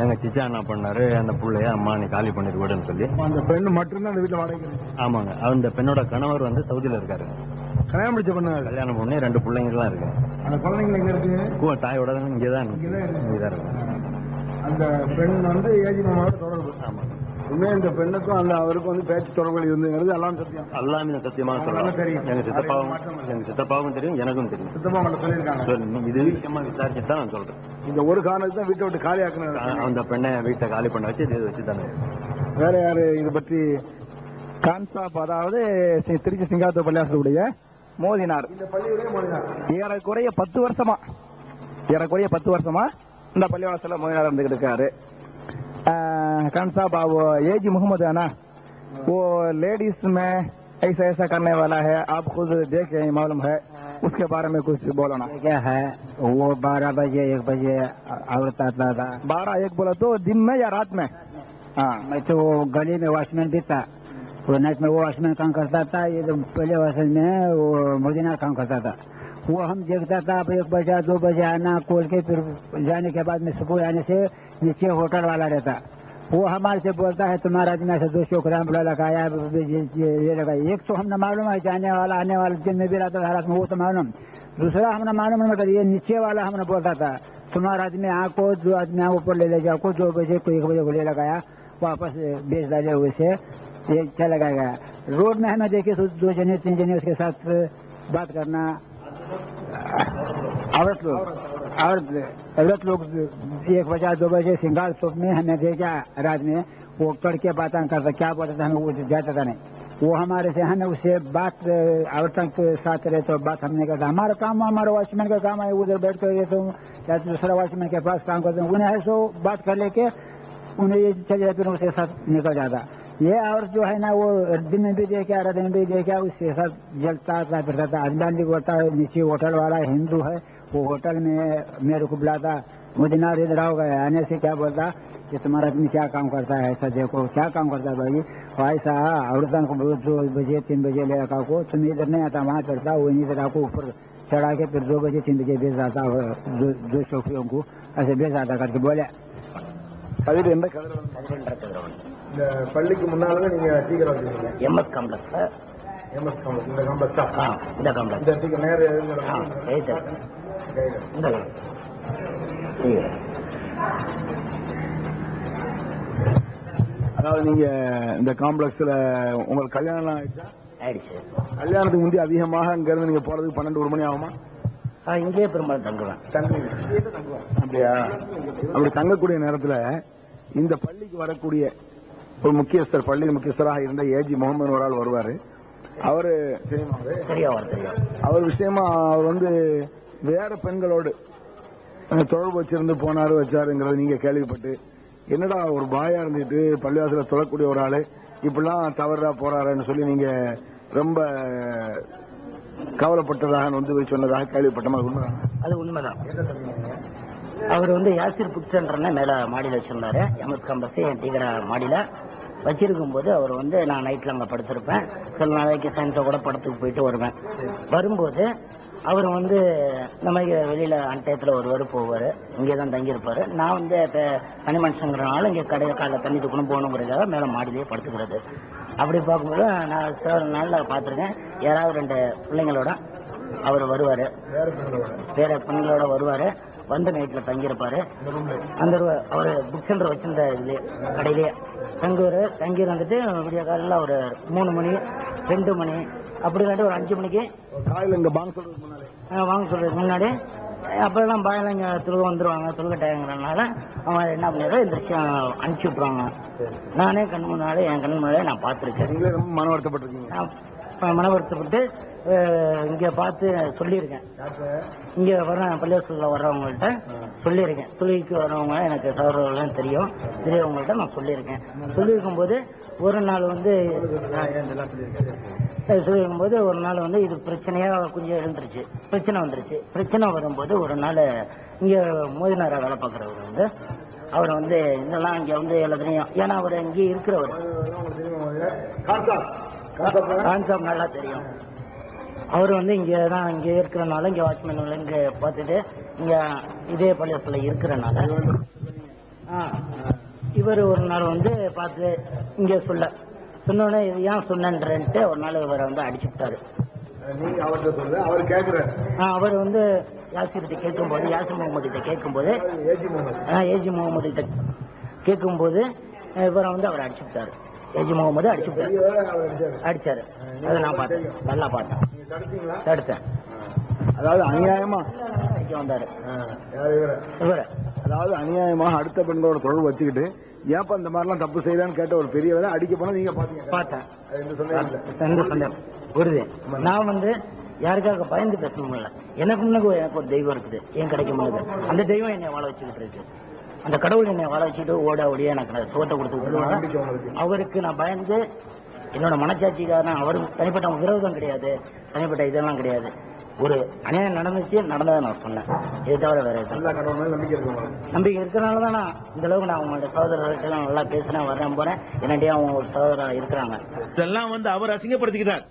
எங்க சிச்சா என்ன பண்ணாரு, அந்த புள்ளைய அம்மா நீ காலி பண்ணிட்டு விடுன்னு சொல்லி.
அந்த பெண்ணு மட்டும்தான் அந்த வீட்டுல வாடகை.
ஆமாங்க, அந்த பெண்ணோட கணவர் வந்து சவுதியில இருக்காரு.
கல்யாணம் முடிச்ச பண்ண
கல்யாணம் பண்ணி 2 பிள்ளைங்கலாம் இருக்கு.
அந்த குழந்தைங்க எங்க இருக்கு?
தாயோட தான் இங்கதான் இருக்கு.
அந்த பெண் வந்து ஏஜி மாமாவோட தொடர்பு.
ஆமாங்க.
உண்மையா இந்த பெண்ணுக்கும் அந்த அவருக்கும் வந்து பேச்சு தொடர்புகள் இருந்துங்கிறது எல்லாம் சத்தியம்.
எல்லாமே சத்தியமா சொல்லலாம். எங்க சித்தப்பாவும் தெரியும், எனக்கும் தெரியும்.
சித்தப்பா மட்டும் சொல்லியிருக்காங்க.
இது விஷயமா விசாரிச்சுட்டு தான் நான் சொல்றேன்.
இந்த ஒரு காரணத்துக்கு தான் வீட்டை விட்டு காலி ஆக்கணும்.
அந்த பெண்ணை வீட்டை காலி பண்ண வச்சு இதை வச்சு தானே.
வேற யாரு இது பற்றி?
கான்சாப், அதாவது திருச்சி சிங்காத்தூர் பள்ளியாசலுடைய மோதினார்.
இந்த பள்ளியுடைய மோதினார்
ஏறக்குறைய 10 வருஷமா இந்த பள்ளிவாசல மோதினார் இருந்துகிட்டு இருக்காரு. खान साहब वो एज मोहम्मद है ना, वो लेडीज में ऐसा ऐसा करने वाला है, आप खुद देखे मालूम है, उसके बारे में कुछ बोलो ना।
क्या है वो 12 बजे 1 बजे औरत आता था।
12-1 बोला तो दिन में या रात में?
हाँ, मैं तो गली में वॉचमैन भी था, वो नाइट में वो वॉचमैन काम करता था, ये तो पहले वॉचमैन में वो मोदिनार काम करता था। वो हम देखता था, अब 1 बजे 2 बजे आना खोल के, फिर जाने के बाद में सुबह आने से नीचे होटल वाला रहता, वो हमारे से बोलता है तुम्हारा दिन ऐसा 200 ग्राम लगाया, ये लगाया। एक तो हमने मालूम है जाने वाला आने वाला दिन में भी रहता था रात में, वो तो मालूम। दूसरा हमने मालूम है, मगर ये नीचे वाला हमने बोलता था तुम्हारा आदमी आको, 2 आदमी ऊपर ले जाओ को, 2 बजे को 1 बजे को ले लगाया, वापस बेच डाले हुए से ये चला गया। रोड में हमें देखे तो 2 जने 3 जने उसके साथ बात करना, औरत लोग 1 बजे 2 बजे सिंगार चौक में हमें देखा रात में, वो करके बातें करता, क्या बोलता था हमें वो जाता था नहीं। वो हमारे से हमें उससे बात औरतों के साथ रहे तो बात हमने करता। हमारा काम, हमारा वॉचमैन का काम है, उधर बैठ कर ये तो या दूसरा वॉचमैन के पास काम करते हैं, उन्हें है सो बात कर लेके उन्हें ये चले जाते, उसके साथ निकल जाता। ये औरत जो है ना, वो दिन में भी देखा, रात में भी देखा, उसके साथ जलता था फिरता था। हस्बैंड भी बोलता है, नीचे होटल वाला हिंदू है, वो होटल में मेरे को बुलाता, मुझे ना इधर आओ गए, आने से क्या बोलता कि तुम्हारा आदमी क्या काम करता है, ऐसा देखो क्या काम करता है भाई, ऐसा औरतों को 2 बजे 3 बजे ले रखा को, तुम इधर नहीं आता, वहाँ चढ़ता, वो इधर आपको ऊपर चढ़ा के फिर 2 बजे 3 बजे भेज जाता, 2 चौकियों को ऐसे भेज जाता करके बोले।
இந்த பள்ளிக்கு முன்னால நீங்க டீக்கர் வச்சிருக்கீங்க?
MS complex.
MS complex. இந்த காம்ப்ளெக்ஸ் தான்.
இந்த காம்ப்ளெக்ஸ்.
இந்த டீக்கர் நேரா
இந்த
அதாவது நீங்க இந்த காம்ப்ளெக்ஸ்ல உங்களுக்கு கல்யாணம் ஆயிடுச்சா?
ஆயிடுச்சு.
கல்யாணத்துக்கு முந்தைய அதிகமாக அங்க இருந்து நீங்க போறதுக்கு 12-1 மணி ஆகுமா?
இங்கேயே பெரும்பாலும் தங்குவேன்.
அப்படியா? அப்படி தங்கக்கூடிய நேரத்துல இந்த பள்ளிக்கு வரக்கூடிய ஒரு முக்கியஸ்தர், பள்ளி முக்கியஸ்தராக இருந்த ஏஜி முகமது ஒரு ஆள் வருவாரு. அவரு தெரியும், அவர் விஷயமா அவர் வந்து வேற பெண்களோடு தொடர்பு வச்சிருந்து போனாரு வச்சாருங்கிறது நீங்க கேள்விப்பட்டு, என்னடா ஒரு பாயா இருந்துட்டு பள்ளிவாசல தொழக்கூடிய ஒரு ஆளு இப்படிலாம் தவறா போறாருன்னு சொல்லி நீங்க ரொம்ப கவலைப்பட்டதாக வந்து சொன்னதாக கேள்விப்பட்டமா? உண்மைதான்?
அது உண்மைதான். அவர் வந்து யாசிர் புக் சென்டர்னு மேல மாடியில் வச்சிருந்தாரு. எம்எஸ் காம்ப்ளெக்ஸ் என் டீக்கர மாடியில வச்சிருக்கும் போது அவர் வந்து நான் நைட்ல அங்க படுத்திருப்பேன். சில நாளைக்கு சயின்ஸை கூட படத்துக்கு போயிட்டு வருவேன். வரும்போது அவர் வந்து இந்த மாதிரி வெளியில அன்டயத்துல ஒருவர் போவாரு, இங்கே தான் தங்கியிருப்பாரு. நான் வந்து தனி மனுஷங்கிறனால இங்கே கடையில் காலைல தண்ணி தூக்கணும் போகணுங்கிறதுக்காக மேலே மாடியிலேயே படுத்துக்கிறது. அப்படி பார்க்கும்போது நான் சில நாளில் பார்த்துருக்கேன், யாராவது 2 பிள்ளைங்களோட அவர் வருவாரு, வேற பெண்களோட வருவாரு, வந்து நைட்ல தங்கியிருப்பாரு. அந்த அவர் புக் சென்டர் வச்சிருந்த இதுலேயே கடையிலேயே தங்கி வந்துட்டு விடிய காலையில் ஒரு 3 மணி 2 மணி
அப்படின்ட்டு ஒரு 5 மணிக்கு
காலையில் இங்கே பாங்க சொல்றதுக்கு முன்னாலே
வாங்க சொல்றதுக்கு முன்னாடி அப்பெல்லாம் பாயெல்லாம் இங்கே தொழுக வந்துருவாங்க. தொழுக டைங்கிறதுனால அவங்க என்ன பண்ணிடுறோம் இந்த விஷயம் அனுப்பிச்சி விட்ருவாங்க. நானே கண் முன்னாலே என் கண் முன்னாலே நான் பார்த்துருக்கேன்.
நீங்களே ரொம்ப மன வருத்தப்பட்டிருக்கீங்க.
நான் மன வருத்தப்பட்டு இங்கே பார்த்து சொல்லியிருக்கேன். இங்கே வர பள்ளிவாசலில் வர்றவங்கள்ட்ட சொல்லியிருக்கேன். தொழுகைக்கு வர்றவங்க எனக்கு சகோதரர்கள்லாம் தெரியும். தெரியவங்கள்ட்ட நான் சொல்லியிருக்கேன். சொல்லியிருக்கும் போது ஒரு நாள் வந்து சொல்லியிருக்கும்போது ஒரு நாள் வந்து இது பிரச்சனையாக கொஞ்சம் எழுந்துருச்சு. பிரச்சனை வந்துருச்சு. பிரச்சனை வரும்போது ஒரு நாள் இங்கே மோதினாரா வேலை பார்க்குறவர் வந்து அவரை வந்து இதெல்லாம் இங்கே வந்து எல்லாத்துலையும் ஏன்னா அவர் இங்கே இருக்கிறவர் கான்சாப் நல்லா தெரியும். அவர் வந்து இங்கே தான் இங்கே இருக்கிறனால இங்கே வாட்ச்மேன் இங்கே பார்த்துட்டு இங்கே இதே பள்ளிவாசலில் இருக்கிறனால இவர் ஒரு நாள் வந்து பார்த்து இங்கே சொன்னோடனே இது ஏன் சொன்னேன்ட்டு ஒரு நாள் இவரை வந்து அடிச்சு விட்டாரு.
நீங்க அவர்கிட்ட சொல்ல அவர் கேட்கிறார்.
அவர் வந்து யாசிர்கிட்ட கேட்கும்போது யாசிர் முகமது கிட்ட கேட்கும்போது ஏஜி முகமது கிட்ட கேட்கும்போது இவரை வந்து அவர் அடிச்சு விட்டாரு. ஏஜி முகமது அடிச்சு அடிச்சாரு. அதை நான் பார்த்தேன், நல்லா பார்த்தேன், தடுத்தேன்.
அதாவது அநியாயமா
அடிக்க வந்தாரு
இவரை. அதாவது அநியாயமாக அடுத்த பெண்களோட தொடர்பு வச்சுக்கிட்டு ஏப்பா இந்த மாதிரிலாம் தப்பு செய்யலான்னு கேட்ட ஒரு பெரிய வேலை அடிக்க போனா நீங்க பாத்தீங்க.
பார்த்தேன். வருது. நான் வந்து யாருக்காக பயந்து பேசணும்ல. எனக்கு முன்னாடி எனக்கு ஒரு தெய்வம் இருக்குது. என் கடைக்கு முன்னாடி அந்த தெய்வம் என்னை வாழ வச்சுக்கிட்டு இருக்கு. அந்த கடவுள் என்னை வாழ வச்சுட்டு ஓடியே எனக்கு சோத்தை கொடுத்து அவருக்கு நான் பயந்து என்னோட மனச்சாட்சிக்காரன் அவருக்கு தனிப்பட்ட விரோதம் கிடையாது, தனிப்பட்ட இதெல்லாம் கிடையாது. ஒரு அநியாயம் நடந்துச்சு, நடந்ததை நான் சொன்னேன். இதை தவிர வேற நம்பிக்கை இருக்கிறனால தான் நான் இந்த அளவுக்கு நான் அவங்களோட சகோதரர்கள்ட்ட நல்லா பேசுறேன், வரேன், போறேன். என்னடியா அவங்க ஒரு சகோதரர் இருக்கிறாங்க.
இதெல்லாம் வந்து அவர் அசிங்கப்படுத்திக்கிறார்.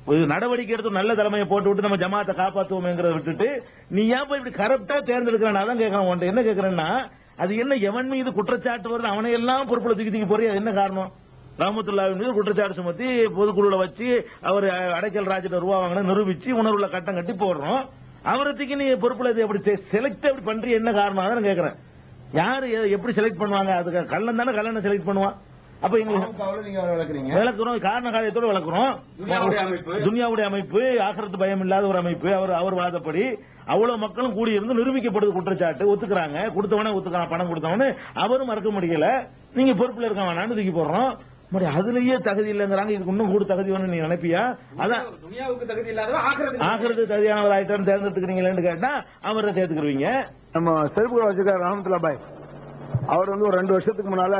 ஒரு நடவடிக்கை எடுத்து நல்ல தலைமையை போட்டு விட்டு நம்ம ஜமாத்தை காப்பாற்றுவோம்ங்கிறத விட்டுட்டு நீ ஏன் போய் இப்படி கரெக்டா தேர்ந்தெடுக்கிறான்? அதான் கேட்கறேன். உன்ட்ட என்ன கேட்கறேன்னா அது என்ன எவன் மீது குற்றச்சாட்டு வருது அவனை எல்லாம் பொறுப்புல தூக்கி போறியா? என்ன காரணம்? ரஹ்மத்துல்லாஹி மீது குற்றச்சாட்டு சுமத்தி பொதுக்குழுல வச்சு அவர் அடைக்கல் ராஜிட்ட ரூபா வாங்கின நிரூபிச்சு உணர்வுல கட்டம் கட்டி போடுறோம். அவரத்துக்கு நீ பொறுப்புல எப்படி செலக்ட் எப்படி பண்றீ? என்ன காரணம்? அதான் கேட்கறேன். யாரு எப்படி செலக்ட் பண்ணுவாங்க? அதுக்கு கள்ளன் தானே கல்லனை செலக்ட் பண்ணுவான். அப்ப எங்களுக்கு விளக்குறோம், காரண காரியத்தோட விளக்குறோம். துனியாவுடைய அமைப்பு, ஆக்கிரத்து பயம் இல்லாத ஒரு அமைப்பு. அவர் வாதப்படி அவ்வளவு மக்களும் கூடி இருந்து நிரூபிக்கப்படுது குற்றச்சாட்டு. ஒத்துக்கிறாங்க, கொடுத்தவனே ஒத்துக்கிறான், பணம் கொடுத்தவனு அவரும் மறக்க முடியல. நீங்க பொறுப்புல இருக்க வேணான்னு தூக்கி போடுறோம். அதுலயே தகுதி இல்லைங்கிறாங்க. இதுக்கு இன்னும் கூட தகுதி வேணும் நீ நினைப்பியா? அதான்
தகுதி இல்லாத
ஆகிறது தகுதியானவர் ஆயிட்டம் தேர்ந்தெடுத்துக்கிறீங்களேன்னு கேட்டா அவரை சேர்த்துக்கிருவீங்க.
நம்ம செருப்பு வச்சிருக்காரு ரஹமத்துல்லா பாய். அவர் வந்து ஒரு 2 வருஷத்துக்கு முன்னால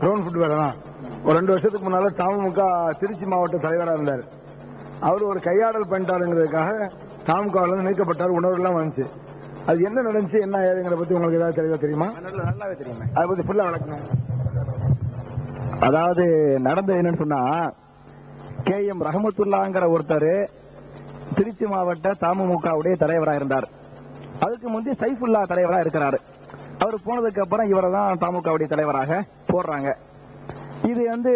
ட்ரோன் ஃபுட் வேறதான் ஒரு 2 வருஷத்துக்கு முன்னால தமுக திருச்சி மாவட்ட தலைவராக இருந்தார். அவர் ஒரு கையாடல் பண்ணிட்டாருங்கிறதுக்காக தமுகவில் நீக்கப்பட்டார். உணர்வுலாம் வந்துச்சு. அது என்ன நடந்துச்சு, என்ன ஏதுங்கிற பத்தி உங்களுக்கு ஏதாவது தெளிவா தெரியுமா? நல்லாவே தெரியுமா? அதை பத்தி ஃபுல்லா வளர்க்கணும்.
அதாவது நடந்தது என்னன்னு சொன்னா, KM ரஹமத்துல்லாங்கிற ஒருத்தர் திருச்சி மாவட்ட தமுகவுடைய தலைவராக இருந்தார். அதுக்கு முந்தைய சைஃபுல்லா தலைவராக இருக்கிறாரு. அவர் போனதுக்கு அப்புறம் இவரை தான் தமுகவுடைய தலைவராக போடுறாங்க. இது வந்து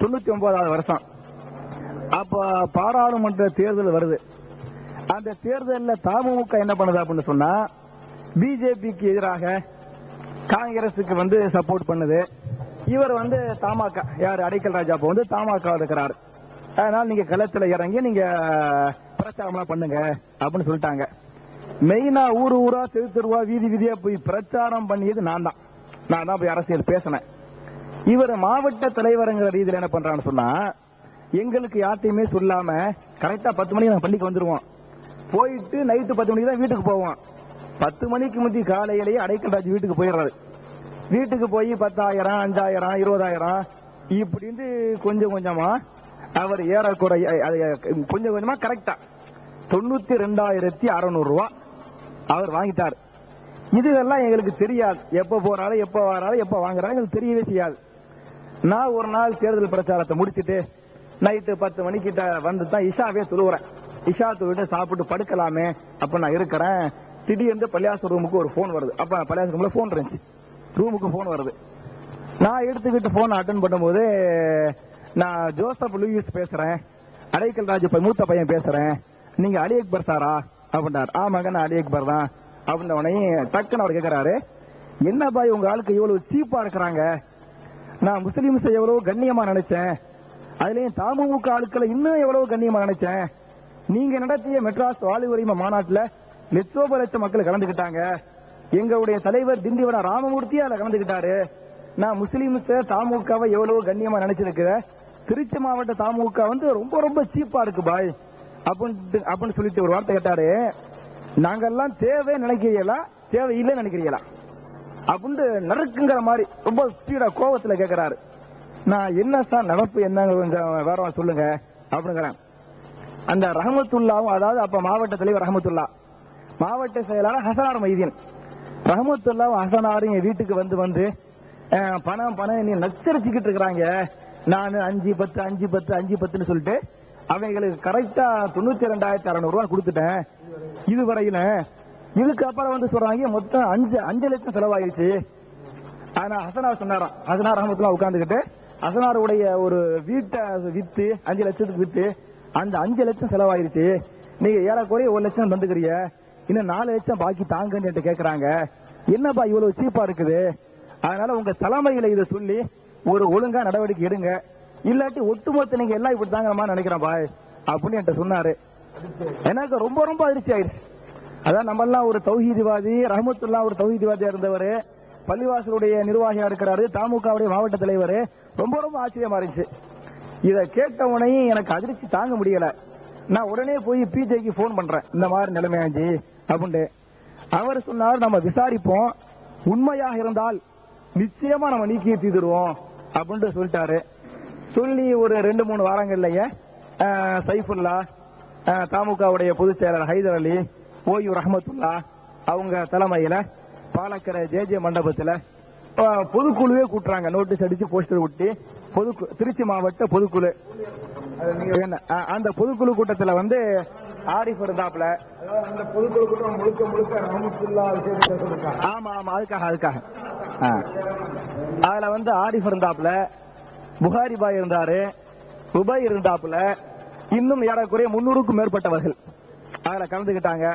99வது வருஷம். அப்ப பாராளுமன்ற தேர்தல் வருது. அந்த தேர்தலில் தமுக என்ன பண்ணுது அப்படின்னு சொன்னா, பிஜேபிக்கு எதிராக காங்கிரசுக்கு வந்து சப்போர்ட் பண்ணுது. இவர் வந்து தமாக யார் அடைக்கல் ராஜா வந்து தமாக இருக்கிறார். அதனால நீங்க களத்துல இறங்கி நீங்க பிரச்சாரம் பண்ணுங்க அப்படின்னு சொல்லிட்டாங்க. மெயினா ஊர் ஊரா தெரு தெருவா வீதி வீதியா போய் பிரச்சாரம் பண்ணியது நான் தான் போய் அரசியல் பேசினேன். இவர் மாவட்ட தலைவருங்கிற ரீதியில் என்ன பண்றான்னு சொன்னா, எங்களுக்கு யார்ட்டையுமே சொல்லாம கரெக்டா 10 மணிக்கு நாங்கள் பள்ளிக்கு வந்துருவோம். போயிட்டு நைட்டு 10 மணிக்கு தான் வீட்டுக்கு போவோம். 10 மணிக்கு முந்தி காலையிலேயே அடைக்கல் ராஜ் வீட்டுக்கு போயிடுறாரு. வீட்டுக்கு போய் 10,000, 5,000, 20,000 இப்படின்னு கொஞ்சம் கொஞ்சமா அவர் ஏறக்குறைய கொஞ்சம் கொஞ்சமா கரெக்டா 92,600 ரூபா அவர் வாங்கிட்டார். இதெல்லாம் எங்களுக்கு தெரியாது. எப்ப போறாரு, எப்ப வராரு, எப்ப வாங்குறாரு எங்களுக்கு தெரியவே செய்யாது. நான் ஒரு நாள் தேர்தல் பிரச்சாரத்தை முடிச்சுட்டு நைட்டு 10 மணிக்கிட்ட வந்து தான் இஷாவே தொழுவுறேன். இஷா தொழுவிட்டு சாப்பிட்டு படுக்கலாமே அப்ப நான் இருக்கிறேன். திடீர்னு பள்ளியாசு ரூமுக்கு ஒரு போன் வருது. அப்ப பள்ளியாசு ரூம்ல போன் இருந்துச்சு. ரூமுக்கு போன் வருது. நான் எடுத்துக்கிட்டு போன் அட்டன் பண்ணும்போது, நான் ஜோசப் லூயிஸ் பேசுறேன், அடைக்கல் ராஜ் மூத்த பையன் பேசுறேன், நீங்க அலி அக்பர் சாரா அப்படின்றார். ஆமாங்க நான் அலி அக்பர் தான் அப்படின்ன உடனே டக்குன்னு அவர் கேட்கிறாரு, என்ன பாய் உங்க ஆளுக்கு இவ்வளவு சீப்பா இருக்கிறாங்க, நான் முஸ்லீம்ஸ் எவ்வளவு கண்ணியமா நினைச்சேன் அதுலயும் தமுக ஆட்களை இன்னும் எவ்வளவு கண்ணியமா நினைச்சேன். நீங்க நடத்திய மெட்ராஸ் வாழ்வு உரிமை மாநாட்டுல லட்சோப லட்சம் மக்கள் கலந்துகிட்டாங்க. எங்களுடைய தலைவர் திண்டிவனம் ராமமூர்த்தி அதுல கலந்துகிட்டாரு. நான் முஸ்லீம்ஸ் தமுகவை எவ்வளவு கண்ணியமா நினைச்சிருக்கிறேன். திருச்சி மாவட்ட தமுக வந்து ரொம்ப ரொம்ப சீப்பா இருக்கு பாய் அப்படின்னு சொல்லிட்டு ஒரு வார்த்தை கேட்டாரு. நாங்கெல்லாம் தேவை நினைக்கிறீங்களா தேவை இல்லை நினைக்கிறீங்களா அப்படின்னு நறுக்குங்கிற மாதிரி ரொம்ப ஸ்பீடா கோபத்துல கேட்கிறாரு. நான் என்ன சார் நடப்பு என்னங்க கொஞ்சம் வேற சொல்லுங்க அப்படிங்கிறேன். அந்த ரஹமத்துல்லாவும், அதாவது அப்ப மாவட்ட தலைவர் ரஹமத்துல்லா, மாவட்ட செயலாளர் ஹசனார் மைதீன், ரஹமத்துல்லாவும் ஹசனாரும் என் வீட்டுக்கு வந்து பணம் நீ நச்சரிச்சுக்கிட்டு இருக்கிறாங்க. நான் 5-10 சொல்லிட்டு அவங்களுக்கு கரெக்டா 92,600 ரூபாய் கொடுத்துட்டேன் இதுவரையில. இதுக்கப்புறம் வந்து சொல்றாங்க மொத்தம் 5 லட்சம் செலவாயிருச்சு. ஆனா ஹசனார் சொன்னாராம், ஹசனார் ரஹமத்துல்லா உட்கார்ந்துகிட்டு ஹசனாருடைய ஒரு வீட்டை வித்து 5 லட்சத்துக்கு வித்து அந்த 5 லட்சம் செலவாயிருச்சு. நீங்க ஏறக்குறைய 1 லட்சம் தந்துக்கிறீங்க, இன்னும் 4 லட்சம் பாக்கி தாங்கன்னு கேக்குறாங்க. என்னப்பா இவ்வளவு சீப்பா இருக்குது? அதனால உங்க தலைமையில இதை சொல்லி ஒரு ஒழுங்கா நடவடிக்கை எடுங்க, இல்லாட்டி ஒட்டுமொத்த நீங்க எல்லாம் இப்படி தாங்கம்மா நினைக்கிறேன் பாய் அப்படின்னு என்கிட்ட சொன்னாரு. எனக்கு ரொம்ப ரொம்ப அதிர்ச்சி ஆயிடுச்சு. அதான் நம்ம எல்லாம் ஒரு தௌஹீதிவாதி, ரஹமத்துல்லா ஒரு தௌஹீதிவாதியா இருந்தவர், பள்ளிவாசலுடைய நிர்வாகியா இருக்கிறாரு, தமுகவுடைய மாவட்ட தலைவர். ரொம்ப ரொம்ப ஆச்சரியமா இருந்துச்சு. இதை கேட்ட உடனே எனக்கு அதிர்ச்சி தாங்க முடியல. நான் உடனே போய் பிஜேக்கு போன் பண்றேன், இந்த மாதிரி நிலைமையாச்சு அப்படின்ட்டு. அவர் சொன்னார், நம்ம விசாரிப்போம், உண்மையாக இருந்தால் நிச்சயமா நம்ம நீக்கி தீர்த்துருவோம் அப்படின்ட்டு சொல்லிட்டாரு. சொல்லி ஒரு 2-3 வாரங்கள்லயே சைஃபுல்லா, தமுகவுடைய பொதுச் செயலர் ஹைதர் அலி, ஓய்வு ரஹமத்துல்லா அவங்க தலைமையில பாலக்கரை ஜே மண்டபத்துல பொதுக்குழுவே கூட்டுறாங்க. நோட்டீஸ் அடிச்சு போஸ்டர் ஒட்டி திருச்சி மாவட்ட பொதுக்குழு, அந்த பொதுக்குழு கூட்டத்துல வந்து ஆரிஃப் இருந்தாப்ல.
அந்த பொதுக்குழு கூட்டம் முழுக்க ரஹமத்துல்லா விஷயத்தை சொல்லிருக்காங்க.
ஆமா அதுக்காக அதுல வந்து ஆரிஃப் இருந்தாப்ல, புகாரி பாய் இருந்தாரு, உபய் இருந்தாப்ல, இன்னும் ஏறக்குறைய 300க்கும் மேற்பட்டவர்கள் அதுல கலந்துகிட்டாங்க.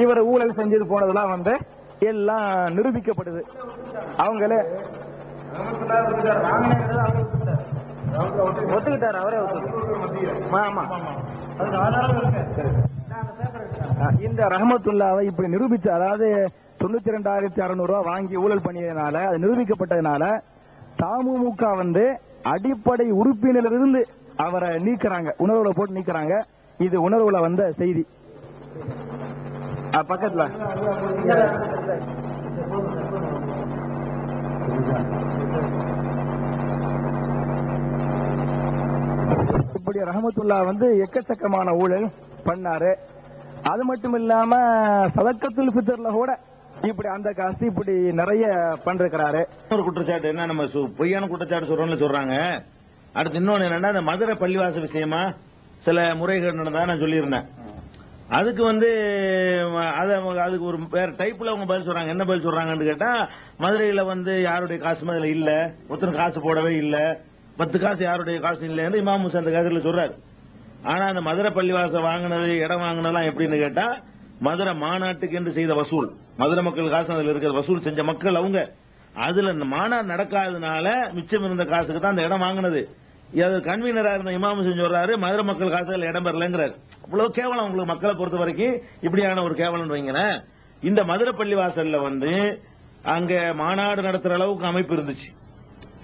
இவர் ஊழல் செஞ்சது போனதெல்லாம் வந்து எல்லாம் நிரூபிக்கப்படுது. அவங்களே ஒத்துக்கிட்டாரு, அவரே இந்த ரஹமத்துல்லாவை இப்படி நிரூபிச்சு, அதாவது 92,600 ரூபாய் வாங்கி ஊழல் பண்ணியதுனால, அது நிரூபிக்கப்பட்டதுனால தமுக வந்து அடிப்படை உறுப்பினரிலிருந்து அவரை நீக்கிறாங்க, உணர்வுல போட்டு நீக்கிறாங்க. இது உணர்வுல வந்த செய்தி. பக்கத்துல இப்படி ரஹமத்துல்லா வந்து எக்கச்சக்கமான ஊழல் பண்ணாரு. அது மட்டும் இல்லாம சதக்கத்துல் ஃபித்ர்ல கூட இப்படி அந்த காசு இப்படி நிறைய பண்றாரு.
ஒரு குற்றச்சாட்டு என்ன, நம்ம பொய்யான குற்றச்சாட்டு சொல்றாங்க. அடுத்து இன்னொன்னு என்னன்னா, இந்த மதுரை பள்ளிவாச விஷயமா சில முறைகேடு நடந்தா நான் சொல்லியிருந்தேன். அதுக்கு வந்து அதுக்கு ஒரு வேற டைப்ல அவங்க பதில் சொல்றாங்க. என்ன பதில் சொல்றாங்கன்னு கேட்டா, மதுரையில வந்து யாருடைய காசுமே அதுல இல்ல, ஒருத்தர் காசு போடவே இல்ல, 10 காசு யாருடைய காசு இல்லைன்னு இமாம் முசா அந்த காசுல சொல்றாரு. ஆனா அந்த மதுரை பள்ளிவாசம் வாங்கினது, இடம் வாங்கினதெல்லாம் எப்படின்னு கேட்டா, மதுரை மாநாட்டுக்கு என்று செய்த வசூல், மதுரை மக்கள் காசு அதுல இருக்கிற வசூல் செஞ்ச மக்கள் அவங்க. அதுல இந்த மாநாடு நடக்காததுனால மிச்சம் இருந்த காசுக்கு தான் அந்த இடம் வாங்கினது. கன்வீனரா இருந்த இமாம் சொல்றாரு, மதுரை மக்கள் காசுல இடம் பெறலங்கிறாரு. அவ்வளவு கேவலம் உங்களுக்கு மக்களை பொறுத்த வரைக்கும் இப்படியான ஒரு கேவலம் வைங்களேன். இந்த மதுரை பள்ளிவாசல்ல வந்து அங்க மாநாடு நடத்துற அளவுக்கு அமைப்பு இருந்துச்சு,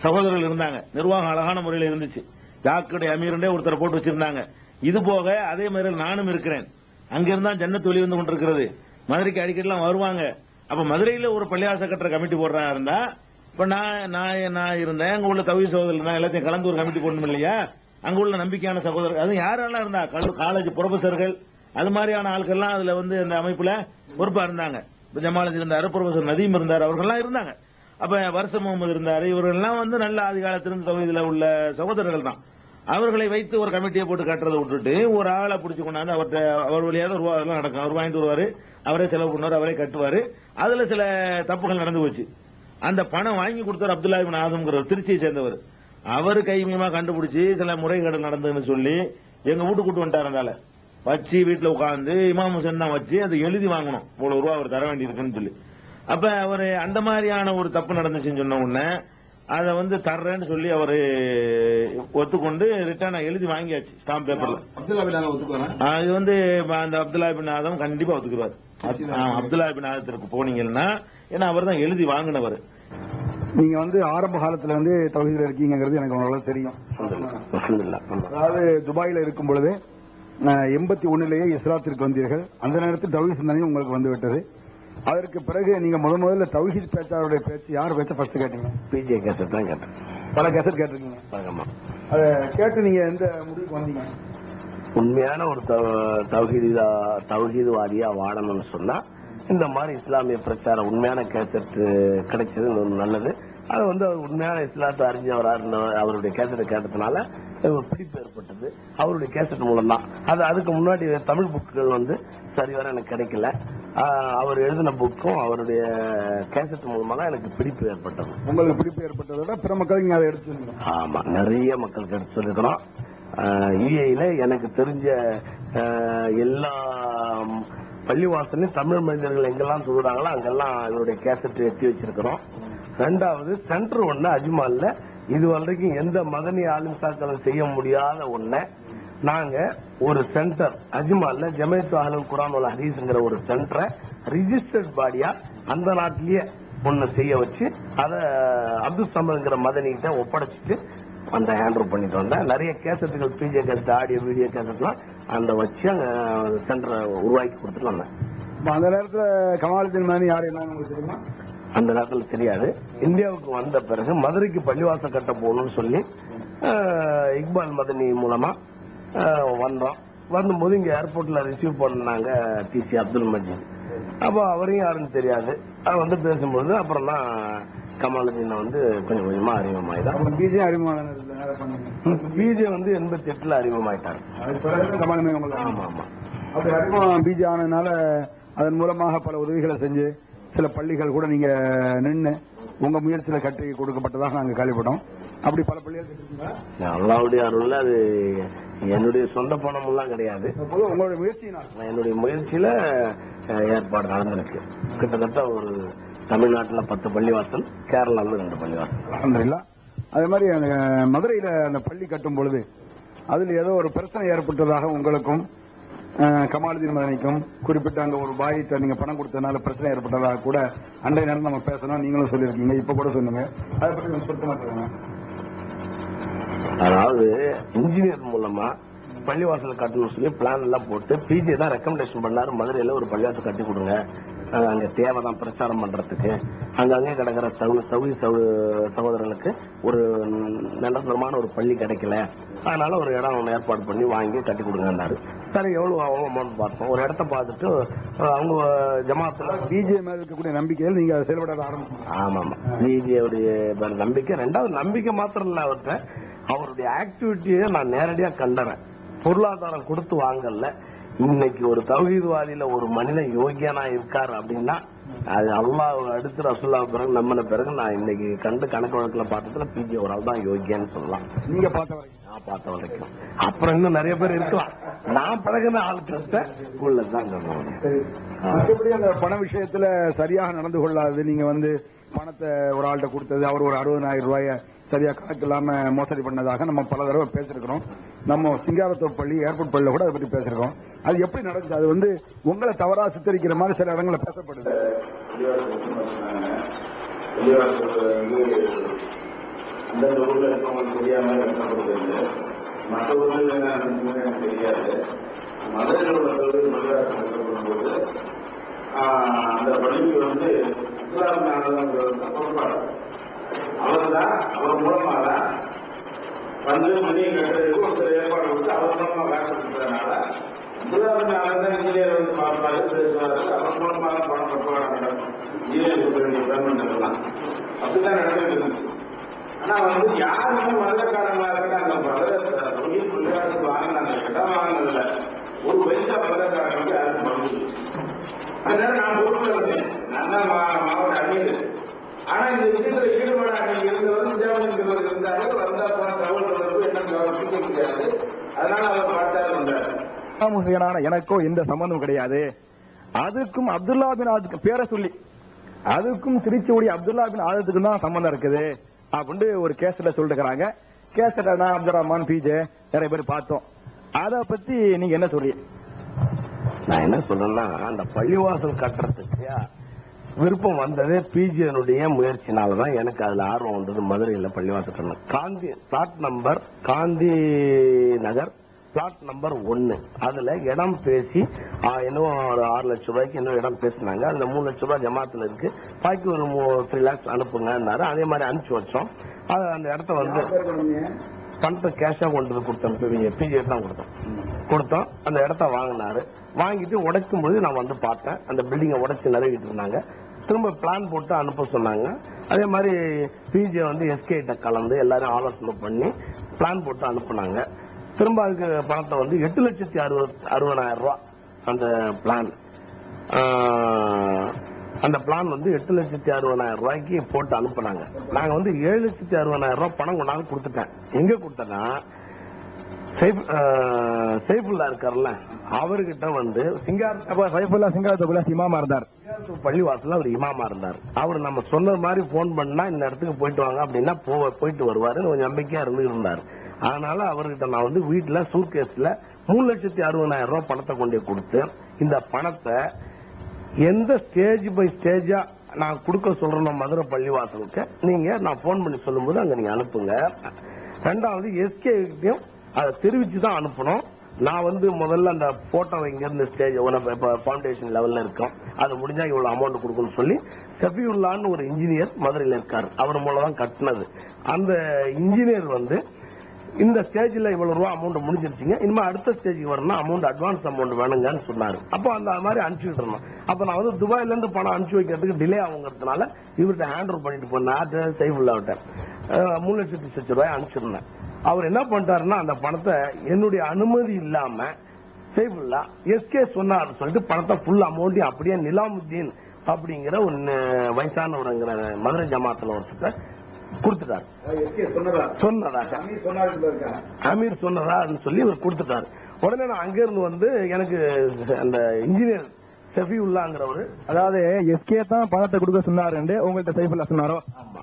சகோதரர்கள் இருந்தாங்க, நிர்வாகம் அழகான முறையில் இருந்துச்சு, ஜாக்குடைய அமீருண்டே ஒருத்தரை போட்டு வச்சிருந்தாங்க. இது போக அதே மாதிரி நானும் இருக்கிறேன், அங்கிருந்தா ஜன்னத் வெளி வந்து கொண்டிருக்கிறது, மதுரைக்கு அடிக்கடிலாம் வருவாங்க. அப்ப மதுரையில ஒரு பள்ளிவாச கட்டுற கமிட்டி போடுறா இருந்தா, இப்ப நான் இருந்தேன், அங்க உள்ள தவி சகோதரர் எல்லாத்தையும் கலந்து ஒரு கமிட்டி போடணும் இல்லையா? அங்க உள்ள நம்பிக்கையான சகோதரர், அது யாரெல்லாம் இருந்தா, காலேஜ் ப்ரொஃபசர்கள், அது மாதிரியான ஆட்கள்லாம் அதுல வந்து அந்த அமைப்புல பொறுப்பா இருந்தாங்க. ஜமாலஜி இருந்தாரு, ப்ரொஃபசர் நதீம் இருந்தார், அவர்கள்லாம் இருந்தாங்க. அப்ப வருஷ முகமது இருந்தாரு, இவர்கள்லாம் வந்து நல்ல ஆதிகாலத்திலிருந்து தகுதியில உள்ள சகோதரர்கள் தான். அவர்களை வைத்து ஒரு கமிட்டியை போட்டு கட்டுறதை விட்டுட்டு ஒரு ஆளை பிடிச்சு கொண்டாந்து அவர் வழியாக ரூபா நடக்கும், அவர் வாங்கிட்டு வருவாரு, அவரே செலவு பண்ணுவார், அவரே கட்டுவாரு. அதுல சில தப்புகள் நடந்து போச்சு. அந்த பணம் வாங்கி கொடுத்தார் அப்துல்லா இப்னு ஆதம்ங்கிறவர், திருச்சியை சேர்ந்தவர். அவர் கைமியமா கண்டுபிடிச்சு சில முறைகேடு நடந்ததுன்னு சொல்லி எங்க வீட்டு கூட்டு வந்துட்டாரு. வச்சு வீட்டுல உட்கார்ந்து இமாம் ஹுசைன் தான் வச்சு அதை எழுதி வாங்கணும், இவ்வளவு ரூபா அவர் தர வேண்டி இருக்குன்னு சொல்லி. அப்ப அவர் அந்த மாதிரியான ஒரு தப்பு நடந்துச்சுன்னு சொன்ன உடனே அதை வந்து தர்றேன்னு சொல்லி அவரு ஒத்துக்கொண்டு ரிட்டர்ன் எழுதி வாங்கியாச்சு ஸ்டாம்ப் பேப்பர்ல.
அப்துல்லா பின் ஆதம் ஒத்துக்குவாரா?
இது வந்து அந்த அப்துல்லா பின் ஆதம் கண்டிப்பா ஒத்துக்குவார். அப்துல்லா பின் ஆதத்திற்கு போனீங்கன்னா ஏன்னா அவர் தான் எழுதி வாங்கினவர்.
நீங்க வந்து ஆரம்ப காலத்துல வந்து தௌஹீதுல இருக்கீங்கிறது எனக்கு உங்களுக்கு தெரியும். அதாவது துபாயில இருக்கும் பொழுது 81 இஸ்லாத்திற்கு வந்தீர்கள். அந்த நேரத்தில் தௌஹீத் சிந்தனை உங்களுக்கு வந்து விட்டது. அதற்கு பிறகு நீங்க முதல்ல தௌஹீத் பேச்சாளருடைய பேச்சு யார் பேச்ச ஃபர்ஸ்ட் கேட்டீங்க?
பிஜே கேசட் தான் கேட்டேன்.
பல கேசட் கேட்டிருக்கீங்க. அதை கேட்டு நீங்க எந்த முடிவுக்கு வந்தீங்க?
உண்மையான ஒரு தௌஹீதுவாதியா வாழணும்னு சொன்னா இந்த மாதிரி இஸ்லாமிய பிரச்சாரம் உண்மையான கேசட் கிடைச்சது நல்லது. அது வந்து அவர் உண்மையான இஸ்லாத்தை அறிஞ்சவரா இருந்த அவருடைய கேசட்டை கேட்டதுனால பிடிப்பு ஏற்பட்டது. அவருடைய கேசட் மூலம் தான். அதுக்கு முன்னாடி தமிழ் புக்குகள் வந்து சரிவர எனக்கு கிடைக்கல. அவர் எழுதின புக்கும் அவருடைய கேசட் மூலமா தான் எனக்கு பிடிப்பு ஏற்பட்டது.
உங்களுக்கு பிடிப்பு ஏற்பட்டதோட பிற மக்களுக்கு நீங்க அதை எடுத்து சொன்னீங்க?
ஆமா, நிறைய மக்களுக்கு எடுத்து சொல்லிருக்கிறோம். யுஏஇல எனக்கு தெரிஞ்ச எல்லா பள்ளிவாசலையும் தமிழ் மனிதர்கள் எங்கெல்லாம் சொல்றாங்களோ அங்கெல்லாம் இவருடைய கேசட் எத்தி வச்சிருக்கிறோம். ரெண்டாவது சென்டர் ஒண்ணு அஜ்மால்ல இது வரைக்கும் எந்த மதனி ஆலிம்சாக்களும் செய்ய முடியாத ஒண்ண நாங்க ஒரு சென்டர் அஜ்மால்ல ஜமையத்து அஹ்லுல் குர்ஆன் வல் ஹதீஸ்ங்கிற ஒரு சென்டரை ரிஜிஸ்டர்ட் பாடியா அந்த நாட்டிலேயே ஒண்ணு செய்ய வச்சு அதை அப்துல் சமதுங்கிற மதனிகிட்ட ஒப்படைச்சிட்டு அந்த ஹேண்ட் பண்ணிட்டு வந்தேன். நிறைய கேசட்டுகள் பிஜே கேசட் ஆடியோ வீடியோ கேசட்லாம் அந்த வச்சு அங்க சென்டரை உருவாக்கி கொடுத்துட்டு வந்தேன்.
அந்த நேரத்துல கமாலுதீன் மதனி யார் என்னன்னு உங்களுக்கு தெரியுமா?
அந்த நேரத்தில் தெரியாது. இந்தியாவுக்கு வந்த பிறகு மதுரைக்கு பள்ளிவாசல் கட்ட போகணும்னு சொல்லி இக்பால் மதனி மூலமா வந்தோம். வரும்போது இங்க ஏர்போர்ட்ல ரிசீவ் பண்ணாங்க டிசி அப்துல் மஜீத். அப்போ அவரையும் யாருன்னு தெரியாது. அது வந்து பேசும்போது அப்புறம் தான் கமாலுதீன் வந்து கொஞ்சம் கொஞ்சமா அறிமுகமாயிட்டார்.
பிஜே அறிமுகம்
பிஜே வந்து 88 அறிமுகமாயிட்டாரு.
ஆமா ஆமா. அப்படி அறிமுகம் பிஜே ஆனதுனால அதன் மூலமாக பல உதவிகளை செஞ்சு சில பள்ளிகள் கூட நீங்க நின்று உங்க முயற்சியில கட்டி கொடுக்கப்பட்டதாக நாங்க கேள்விப்பட்டோம். அப்படி பல பள்ளிகள் கட்டிருக்கீங்களா?
அல்லாஹ்வுடைய அருள்ல அது என்னுடைய சொந்த பணம் எல்லாம் கிடையாது.
உங்களுடைய முயற்சி?
என்னுடைய முயற்சியில ஏற்பாடு நடந்திருக்கு. கிட்டத்தட்ட ஒரு தமிழ்நாட்டில் 10 பள்ளிவாசல், கேரளாவில் 2 பள்ளிவாசல்.
அல்ஹம்துலில்லாஹ். அதே மாதிரி அந்த மதுரையில அந்த பள்ளி கட்டும் பொழுது அதுல ஏதோ ஒரு பிரச்சனை ஏற்பட்டதாக உங்களுக்கும் கமாலுதீன் மதனிக்கும் குறிப்பிட்ட அங்க ஒரு பாய்கிட்ட நீங்க பணம் கொடுத்ததுனால பிரச்சனை ஏற்பட்டதாக கூட அன்றைய நேரம் நம்ம பேசணும், நீங்களும் சொல்லியிருக்கீங்க, இப்ப கூட சொன்னீங்க. அதை பற்றி சுத்தமா சொல்லுங்க.
அதாவது இன்ஜினியர் மூலமா பள்ளிவாசல் கட்டணும்னு சொல்லி பிளான் எல்லாம் போட்டு பிஜே தான் ரெக்கமெண்டேஷன் பண்ணாரு. மதுரையில ஒரு பள்ளிவாசல் கட்டி கொடுங்க, அங்க தேவைதான் பிரச்சாரம் பண்றதுக்கு. அங்கங்கே கிடக்கிற சகோதரர்களுக்கு ஒரு நிரந்தரமான ஒரு பள்ளி கிடைக்கல, அதனால ஒரு இடம் ஒன்று ஏற்பாடு பண்ணி வாங்கி கட்டி கொடுங்கன்னாரு. சரி, எவ்வளவு அமௌண்ட் பார்த்தோம். ஒரு இடத்த பார்த்துட்டு அவங்க ஜமாத்துல
பிஜே மேல இருக்கக்கூடிய நம்பிக்கையில் நீங்க செயல்பட ஆரம்பிச்சீங்க.
ஆமா ஆமா, பிஜேவுடைய நம்பிக்கை. ரெண்டாவது நம்பிக்கை மாத்திரம் இல்ல, அவருடைய ஆக்டிவிட்டியை நான் நேரடியா கண்டறேன். பொருளாதாரம் கொடுத்து வாங்கல. இன்னைக்கு ஒரு தௌஹீத்வாதியில ஒரு மனிதன் யோகியனா இருக்காரு அப்படின்னா அது அல்லாஹ் அடுத்து ரசூலுல்லாஹ் பிறகு நம்பின பிறகு நான் இன்னைக்கு கண்டு கணக்கு வழக்குல பார்த்ததுல பிஜே ஒரு ஆள் தான் யோகியான்னு சொல்லலாம்.
நீங்க பார்த்த வரைக்கும்?
நான் பார்த்த வரைக்கும். அப்புறம் இன்னும் நிறைய பேர் இருக்கலாம். நான் பழகின ஆளுக்கிட்ட உள்ளதான்
மற்றபடி அந்த பண விஷயத்துல சரியாக நடந்து கொள்ளாது. நீங்க வந்து பணத்தை ஒரு ஆள்கிட்ட கொடுத்தது, அவர் ஒரு 60,000 ரூபாய சரியா கணக்கு இல்லாம மோசடி பண்ணதாக நம்ம பல தடவை பேசிருக்கிறோம். நம்ம சிங்காரத்தோப்பு பள்ளி, ஏர்போர்ட் பள்ளியில கூட அதை பத்தி பேசிருக்கோம். அது எப்படி நடந்துச்சு? அது வந்து உங்களை தவறா சித்தரிக்கிற மாதிரி சில இடங்கள்ல பேசப்படுது.
அந்தந்த ஊர்ல இருக்கவங்களுக்கு தெரியாம கட்டப்படுது. மற்ற ஊர்ல என்ன நடந்துச்சுன்னு எனக்கு தெரியாது. மதுரையில் உள்ள பள்ளிவாசல் கட்டப்படும் போது அந்த பள்ளிக்கு வந்து பொறுப்பாளர் அவர் தான். அவர் மூலமா தான் வந்து மணி கட்டுறதுக்கு ஒருத்தர் ஏற்பாடு கொடுத்து அவர் மூலமா காசு கொடுத்ததுனால முதலாவது தான் இன்ஜினியர் வந்து பார்ப்பாரு, பேசுவாரு. அவர் மூலமா தான் பணம் பட்டுவாடா நடக்கும். இன்ஜினியர் கொடுக்க வேண்டிய பேமெண்ட் எல்லாம் அப்படிதான் நடந்துட்டு இருந்துச்சு. ஆனா வந்து யாருமே மதுரைக்காரங்களா இருக்க அந்த மதுரை பிள்ளையாருக்கு வாங்கினாங்க, இடம் வாங்கினதுல ஒரு பைசா மதுரைக்காரங்களுக்கு யாருக்கு பங்கு. அதனால நான் பொறுப்புல இருந்தேன். நான் தான் மாவட்ட அணியது. ஆனா இந்த விஷயத்துல ஈடுபாடு அன்னைக்கு இருந்தவர் நிஜாமுதீன் இருந்தாரு. வந்தா போன தகவல் தொடர்பு என்ன பிடிக்க முடியாது. அதனால அவர் பார்த்தாரு வந்தார்.
எனக்கோ எந்த சம்பந்தம் கிடையாது. அதுக்கும் அப்துல்லா பின் ஆதுக்கு பேரை சொல்லி அதுக்கும் திருச்சியுடைய அப்துல்லா பின் ஆதத்துக்கும் தான் சம்பந்தம் இருக்குது. அப்படின்ட்டு ஒரு கேசட்ல சொல்லிருக்கிறாங்க. கேசட் நான் அப்துல் ரஹ்மான் பிஜே நிறைய பேர் பார்த்தோம். அத பத்தி நீங்க என்ன சொல்றீங்க?
நான் என்ன சொல்றேன்னா, அந்த பள்ளிவாசல் கட்டுறதுக்கு விருப்பம் வந்ததே பிஜியனுடைய முயற்சினாலதான் எனக்கு அதுல ஆர்வம் வந்தது. மதுரையில பள்ளிவாசல் கட்டணும். Gandhi plot number, Gandhi Nagar plot number 1 அதுல இடம் பேசி இன்னும் ஒரு 6 லட்சம் ரூபாய்க்கு இன்னும் இடம் பேசினாங்க. அதுல 3 லட்சம் ரூபாய் ஜமாத்துல இருக்கு, பாக்கி ஒரு 3 lakhs அனுப்புங்கன்னாரு. அதே மாதிரி அனுப்பிச்சு வச்சோம். அந்த இடத்த வந்து பணத்தை கேஷா கொண்டு வந்து கொடுத்தோம். பிஜே தான் கொடுத்தோம். அந்த இடத்த வாங்கினாரு. வாங்கிட்டு உடைக்கும் போது நான் வந்து பார்த்தேன். அந்த பில்டிங்கை உடைச்சு நிறைவேற்றிட்டு இருந்தாங்க. திரும்ப பிளான் போட்டு அனுப்ப சொன்னாங்க. அதே மாதிரி பிஜே வந்து எஸ்கேட்ட கலந்து எல்லாரும் ஆலோசனை பண்ணி பிளான் போட்டு அனுப்புனாங்க. திரும்ப அதுக்கு பணத்தை வந்து 8,60,000 ரூபாய் அந்த பிளான். அந்த பிளான் வந்து 8,60,000 ரூபாய்க்கு போட்டு அனுப்புனாங்க. நாங்க வந்து 7,60,000 ரூபாய் பணம் கொண்டாந்து கொடுத்துட்டேன். எங்க கொடுத்தேன்னா, சைஃபுல்லா இருக்காருல்ல, அவர்கிட்ட வந்து
சிங்காரத்துக்குள்ள இமாமா இருந்தார்.
பள்ளிவாசல அவர் இமாமா இருந்தார். அவர் நம்ம சொன்ன மாதிரி போன் பண்ணா இந்த இடத்துக்கு போயிட்டு வாங்க அப்படின்னா போயிட்டு வருவாரு. கொஞ்சம் நம்பிக்கையா இருந்தாரு. அதனால அவர்கிட்ட நான் வந்து வீட்டுல சூட்கேஸ்ல 3,60,000 ரூபாய் பணத்தை கொண்டு கொடுத்து, இந்த பணத்தை எந்த ஸ்டேஜ் பை ஸ்டேஜா நான் கொடுக்க சொல்றேன் மதுரை பள்ளிவாசலுக்கு, நீங்க நான் போன் பண்ணி சொல்லும் போது அங்க நீங்க அனுப்புங்க. ரெண்டாவது எஸ்கேயும் அதை தெரிவிச்சுதான் அனுப்பணும். நான் வந்து முதல்ல அந்த போட்டோ இங்க இருந்து ஸ்டேஜ் பவுண்டேஷன் லெவல்ல இருக்கும், அது முடிஞ்சா இவ்வளவு அமௌண்ட் கொடுக்கணும்னு சொல்லி சஃபியுல்லான்னு ஒரு இன்ஜினியர் மதுரையில் இருக்காரு. அவர் மூலம் தான் கட்டினது. அந்த இன்ஜினியர் வந்து இந்த ஸ்டேஜ்ல இவ்வளவு ரூபா அமௌண்ட் முடிஞ்சிருச்சுங்க, இனிமே அடுத்த ஸ்டேஜுக்கு வரணும், அமௌண்ட் அட்வான்ஸ் அமௌண்ட் வேணுங்கன்னு சொன்னாரு. அப்போ அந்த மாதிரி அனுப்பிச்சுட்டு இருந்தோம். அப்ப நான் வந்து துபாயில இருந்து பணம் அனுப்பிச்சு வைக்கிறதுக்கு டிலே ஆகுங்கிறதுனால இவர்கிட்ட ஹேண்ட் ஓவர் பண்ணிட்டு போனேன். சைஃபுல்லாவிட்ட 3,00,000 ரூபாய் அனுப்பிச்சிருந்தேன். அவர் என்ன பண்ணிட்டாருன்னா, அந்த பணத்தை என்னுடைய அனுமதி இல்லாம சைஃபுல்லா எஸ்கே சொன்னார் சொல்லிட்டு பணத்தை ஃபுல் அமௌண்ட்டையும் அப்படியே நிலாமுத்தீன் அப்படிங்கிற ஒரு வயசானவருங்கிற மதுரை ஜமாத்துல ஒருத்தர் கொடுத்துட்டாரு. சொன்னதாக அமீர் சொன்னதான்னு சொல்லி இவர் கொடுத்துட்டாரு. உடனே நான் அங்க இருந்து வந்து எனக்கு அந்த இன்ஜினியர் சஃபியுல்லாங்கிறவரு,
அதாவது எஸ்கே தான் பணத்தை கொடுக்க சொன்னாரு, உங்கள்கிட்ட சைஃபுல்லா சொன்னாரோ?
ஆமா,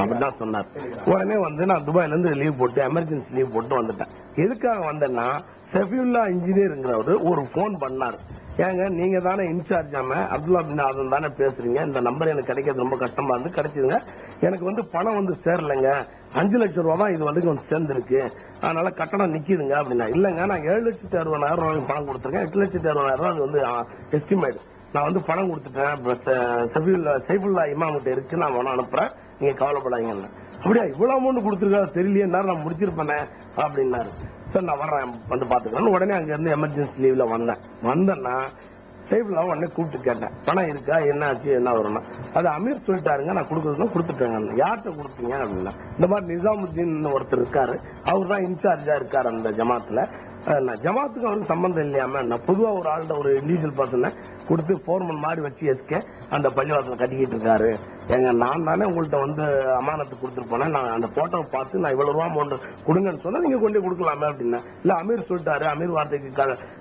அப்படிதான் சொன்னார். உடனே வந்து நான் துபாயில இருந்து லீவ் போட்டு எமர்ஜென்சி லீவ் போட்டு வந்துட்டேன். எதுக்காக வந்தேன்னா, சஃபியுல்லா இன்ஜினியருங்கிறவரு ஒரு போன் பண்ணாரு. ஏங்க நீங்க தானே இன்சார்ஜ் அப்துல்லா பின் ஆதம் தானே பேசுறீங்க, இந்த நம்பர் எனக்கு கிடைக்கிறது ரொம்ப கஷ்டமா இருந்து கிடைச்சதுங்க, எனக்கு வந்து பணம் வந்து சேரலைங்க, 5 லட்சம் ரூபா தான் இது வந்து சேர்ந்துருக்கு, அதனால கட்டணம் நிக்குதுங்க அப்படின்னா. இல்லங்க நான் 7,60,000 ரூபாய்க்கு பணம் கொடுத்துருக்கேன், 8,60,000 ரூபாய் அது வந்து எஸ்டிமேட், நான் வந்து பணம் கொடுத்துட்டேன், சைஃபுல்லா இமாம்கிட்ட இருக்கு, நான் பணம் அனுப்புறேன், நீங்க கவலைப்படாதீங்க. அப்படியா இவ்வளவு அமௌண்ட் கொடுத்துருக்கா தெரியலையே, நான் முடிச்சிருப்பேனே அப்படின்னாரு. சார் நான் வர்றேன் வந்து பாத்துக்கிறேன். உடனே அங்க இருந்து எமர்ஜென்சி லீவ்ல வந்தேன்னா சைஃபுல்லா உடனே கூப்பிட்டு கேட்டேன், பணம் இருக்கா, என்ன ஆச்சு, என்ன வரும்னா, அது அமீர் சொல்லிட்டாருங்க, நான் கொடுக்கறதும் கொடுத்துட்டேங்க. யார்கிட்ட கொடுத்தீங்க அப்படின்னா, இந்த மாதிரி நிசாமுத்தீன் ஒருத்தர் இருக்காரு, அவர் தான் இன்சார்ஜா இருக்காரு அந்த ஜமாத்துல. ஜமாத்துக்கு அவருக்கு சம்பந்தம் இல்லையாம நான் பொதுவா ஒரு ஆள்கிட்ட ஒரு இண்டிவிஜுவல் பர்சனை கொடுத்து போர்மன் மாதிரி வச்சு எஸ்கே அந்த பள்ளிவாசல் கட்டிக்கிட்டு இருக்காரு. எங்க நான் தானே உங்கள்கிட்ட வந்து அமானத்து கொடுத்துட்டு போனேன், நான் அந்த போட்டோவை பார்த்து நான் இவ்வளவு ரூபா அமௌண்ட் கொடுங்கன்னு சொன்னா நீங்க கொண்டு கொடுக்கலாமே அப்படின்னா, இல்ல அமீர் சொல்லிட்டாரு, அமீர் வார்த்தைக்கு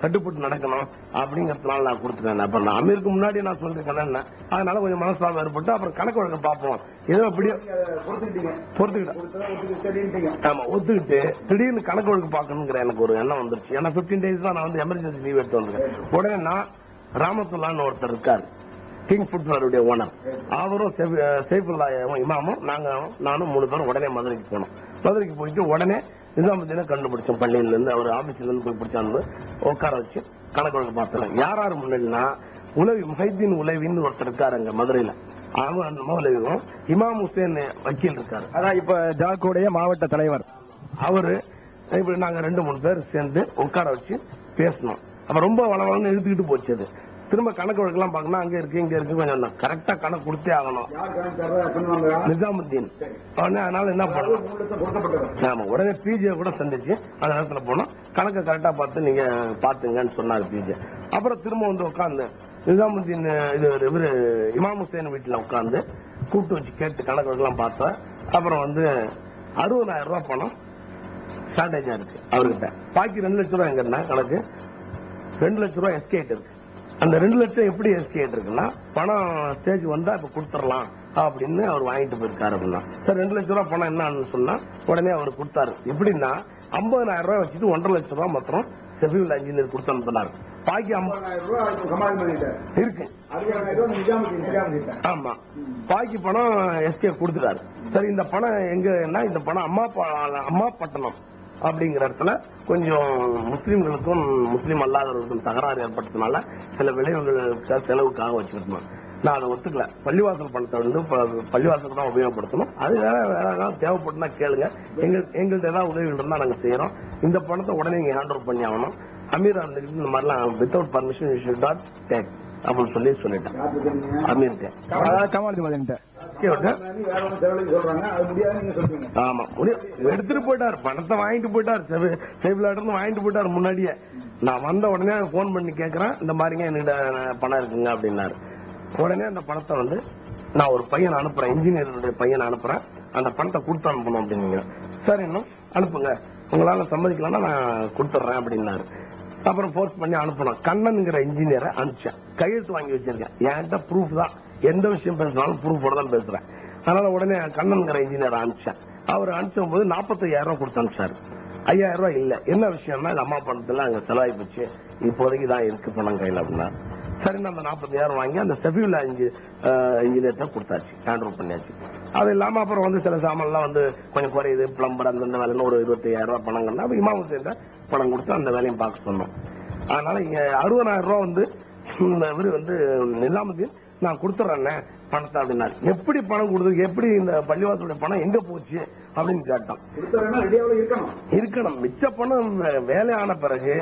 கட்டுப்பட்டு நடக்கணும் அப்படிங்கறதுனால நான் கொடுத்துட்டேன். அப்ப நான் அமீருக்கு முன்னாடி நான் சொல்லிருக்கேன், அதனால கொஞ்சம் மனஸ்தாபம் ஏற்பட்டு அப்புறம் கணக்கு வழக்கம் பார்ப்போம், ஏதோ அப்படியே பொறுத்துக்கிட்டேன். ஆமா, ஒத்துக்கிட்டு திடீர்னு கணக்கு வழக்கு பார்க்கணுங்கிற எனக்கு ஒரு எண்ணம் வந்துருச்சு. ஏன்னா 15 days தான் நான் வந்து எமர்ஜென்சி லீவ் எடுத்து வந்திருக்கேன். உடனே நான் ராமத்துல்லான்னு ஒருத்தர் இருக்காரு, கிங் ஃபுட்வேருடைய ஓனர், அவரும் சைஃபுல்லா இமாமும் நானும் 3 பேரும் உடனே மதுரைக்கு போனோம். மதுரைக்கு போயிட்டு உடனே நிசாமுத்தீனை கண்டுபிடிச்சோம். பள்ளியில இருந்து அவர் ஆபீஸ்ல இருந்து போய் பிடிச்சாந்து உட்கார வச்சு கணக்கு வழக்கு பார்த்தேன். யார் முன்னாடினா உலவி முஹைதீன் உலவின்னு ஒருத்தர் இருக்காரு அங்க மதுரையில, அந்த மௌலவியும் இமாம் ஹுசேன் வக்கீல் இருக்காரு,
அதான் இப்ப ஜாக்கோடைய மாவட்ட தலைவர்.
அவரு இப்படி நாங்க 2-3 பேர் சேர்ந்து உட்கார வச்சு பேசணும். அப்ப ரொம்ப வளவளன்னு இழுத்துக்கிட்டு போச்சு. அது திரும்ப கணக்கு வழக்கெல்லாம் பார்க்கணும், அங்க இருக்கு இங்க இருக்கு, கொஞ்சம் கரெக்டா கணக்கு கொடுத்தே ஆகணும். நிசாமுத்தீன் அதனால என்ன பண்ணணும், ஆமா உடனே பிஜே கூட சந்திச்சு அந்த நேரத்துல போனோம். கணக்கை கரெக்டா பார்த்து நீங்க பாத்துங்கன்னு சொன்னாரு பிஜே. அப்புறம் திரும்ப வந்து உட்காந்து நிசாமுத்தீன் இவரு இமாம் ஹுசேன் வீட்டுல உட்காந்து கூப்பிட்டு வச்சு கேட்டு கணக்கு வழக்கெல்லாம் பார்த்தேன். அப்புறம் வந்து 60,000 ரூபாய் பணம் ஷார்டேஜா இருக்கு அவர்கிட்ட. பாக்கி 2 லட்சம் ரூபாய் எங்கன்னா கணக்கு 2 லட்சம் ரூபாய் எஸ்கேட் இருக்கு. அந்த 2 லட்சம் எப்படி எஸ்கேட் இருக்குன்னா, பணம் ஸ்டேஜ் வந்தா இப்ப கொடுத்துடலாம் அப்படின்னு அவர் வாங்கிட்டு போயிருக்காரு அப்படின்னா சார் 2 லட்சம் ரூபாய் பணம் என்னன்னு சொன்னா உடனே அவர் கொடுத்தாரு. எப்படின்னா 50,000 ரூபாய் வச்சுட்டு 1.5 லட்சம் ரூபாய் மாத்திரம் ஷெஃபீல் இன்ஜினியர் கொடுத்து அனுப்பினார். பாக்கி 50,000 இருக்கு. ஆமா, பாக்கி பணம் எஸ்கே கொடுத்துட்டாரு. சரி, இந்த பணம் எங்கன்னா இந்த பணம் அம்மா பட்டணம் அப்படிங்கிற இடத்துல கொஞ்சம் முஸ்லீம்களுக்கும் முஸ்லீம் அல்லாதவர்களுக்கும் தகராறு ஏற்பட்டதுனால சில விளைவுகளுக்கு செலவுக்காக வச்சிருக்கணும். நான் அதை ஒத்துக்கல. பள்ளிவாசல் பணத்தை வந்து பள்ளிவாசலுக்கு தான் உபயோகப்படுத்தணும். அது வேற ஏதாவது தேவைப்பட்டுனா கேளுங்க, எங்கள்கிட்ட ஏதாவது உதவி இருந்தா நாங்க செய்யறோம். இந்த பணத்தை உடனே நீங்க ஹேண்ட் ஓவர் பண்ணி ஆகணும். அமீர் இந்த மாதிரிலாம் without permission you should not take அப்படின்னு சொல்லிட்டேன் அமீர்கிட்ட. ஆமா, எடுத்துட்டு போயிட்டார், பணத்தை வாங்கிட்டு போயிட்டார், சேவிலாட்டு வாங்கிட்டு போயிட்டார். முன்னாடியே நான் வந்த உடனே போன் பண்ணி கேட்கறேன், இந்த மாதிரிங்க என்கிட்ட பணம் இருக்குங்க அப்படின்னாரு. உடனே அந்த பணத்தை வந்து நான் ஒரு பையன் அனுப்புறேன், இன்ஜினியருடைய பையன் அனுப்புறேன், அந்த பணத்தை கொடுத்து அனுப்பணும் அப்படிங்க. சரி, இன்னும் அனுப்புங்க, உங்களால சம்மதிக்கலாம்னா நான் கொடுத்துட்றேன் அப்படின்னாரு. அப்புறம் போர்ஸ் பண்ணி அனுப்பணும். கண்ணன்ங்கிற இன்ஜினியரை அனுப்பிச்சேன். கையெழுத்து வாங்கி வச்சிருக்கேன். என்கிட்ட ப்ரூஃப் தான், எந்த விஷயம் பேசினாலும் ப்ரூஃபோட தான் பேசுறேன். அதனால உடனே கண்ணன்கிற இன்ஜினியரை அனுப்பிச்சேன். அவர் அனுப்பிச்சும் போது 45,000 கொடுத்து அனுப்பிச்சாரு. 5,000 ரூபாய் இல்ல. என்ன விஷயம்னா அம்மா பணத்துல அங்க செலவாகி போச்சு, இப்போதைக்கு தான் இருக்கு பணம் கையில் அப்படின்னா. சரி, நம்ம 40,000 வாங்கி அந்த ஷெஃபீல் இன்ஜினியர்ட்ட கொடுத்தாச்சு, ஹேண்ட் ஓவர் பண்ணியாச்சு. அது இல்லாம அப்புறம் வந்து சில சாமான்லாம் வந்து கொஞ்சம் குறையுது, பிளம்பர் அந்த வேலையில ஒரு 25,000 ரூபாய் பணங்கள்னா இமாம் ஹுசைன் பணம் கொடுத்து அந்த வேலையும் பார்க்க சொன்னோம். அதனால இங்க 60,000 ரூபாய் வந்து இவரு வந்து நிலாமுதீன் நான் கொடுத்துறேன் பணத்தை அப்படின்னாரு. எப்படி பணம் கொடுத்து, எப்படி இந்த பள்ளிவாசலுடைய பணம் எங்க போச்சு அப்படின்னு கேட்டோம். இருக்கணும், மிச்ச பணம் வேலை ஆன பிறகு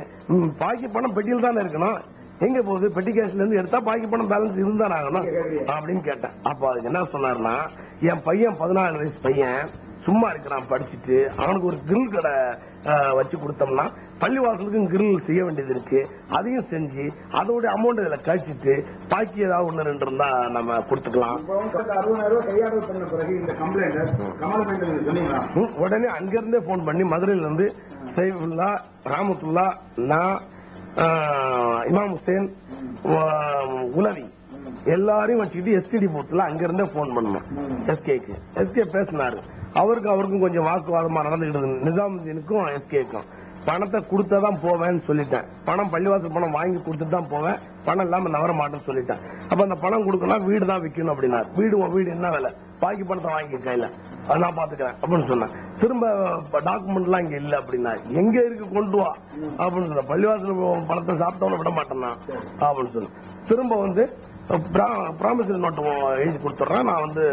பாக்கி பணம் பெட்டியில் தானே இருக்கணும். எங்க போகுது, பெட்டி கேஷ்ல இருந்து எடுத்தா பாக்கி பணம் பேலன்ஸ் இருந்தான் ஆகணும் அப்படின்னு கேட்டேன். அப்ப அதுக்கு என்ன சொன்னாருன்னா, என் பையன் 14 வயசு பையன் சும்மா இருக்கிறான் படிச்சுட்டு, அவனுக்கு ஒரு கிரில் கடை வச்சு கொடுத்தோம்னா பள்ளிவாசலுக்கும் கிரில் செய்ய வேண்டியது இருக்கு, அதையும் செஞ்சு அதோட அமௌண்ட் இதுல கழிச்சிட்டு பாக்கி ஏதாவது 1-2 இருந்தா நம்ம கொடுத்துக்கலாம். உடனே அங்கிருந்தே போன் பண்ணி மதுரையில இருந்து சைஃபுல்லா, ராமத்துல்லா, நான், இமாம் ஹுசேன், உலவி எல்லாரையும் வச்சுக்கிட்டு எஸ்டிடி பூத்துல அங்கிருந்தே போன் பண்ணணும் எஸ்கேக்கு. எஸ்கே பேசினாரு. அவருக்கும் கொஞ்சம் வாக்குவாதமா நடந்துகிட்டு இருந்தது. நிஜாமுதீனுக்கும் எஸ்கேக்கும் பணத்தை கொடுத்தாதான் போவேன்னு சொல்லிட்டேன். பணம் பள்ளிவாசல் பணம் வாங்கி கொடுத்துட்டு தான் போவேன், பணம் இல்லாம நவர மாட்டேன்னு சொல்லிட்டேன். அப்ப அந்த பணம் கொடுக்கணும், வீடு தான் விற்கணும் அப்படின்னா. வீடு என்ன வேலை, பாக்கி பணத்தை வாங்கி கையில அது நான் பாத்துக்கிறேன் அப்படின்னு சொன்னேன். திரும்ப டாக்குமெண்ட் எல்லாம் இங்க இல்ல அப்படின்னா, எங்க இருக்கு கொண்டு வா அப்படின்னு சொன்ன. பள்ளிவாசல் பணத்தை சாப்பிட்டவன விட மாட்டேன்னா அப்படின்னு சொன்னேன். திரும்ப வந்து ப்ராமிசரி நோட்டு எழுதி கொடுத்துட்றேன், நான் வந்து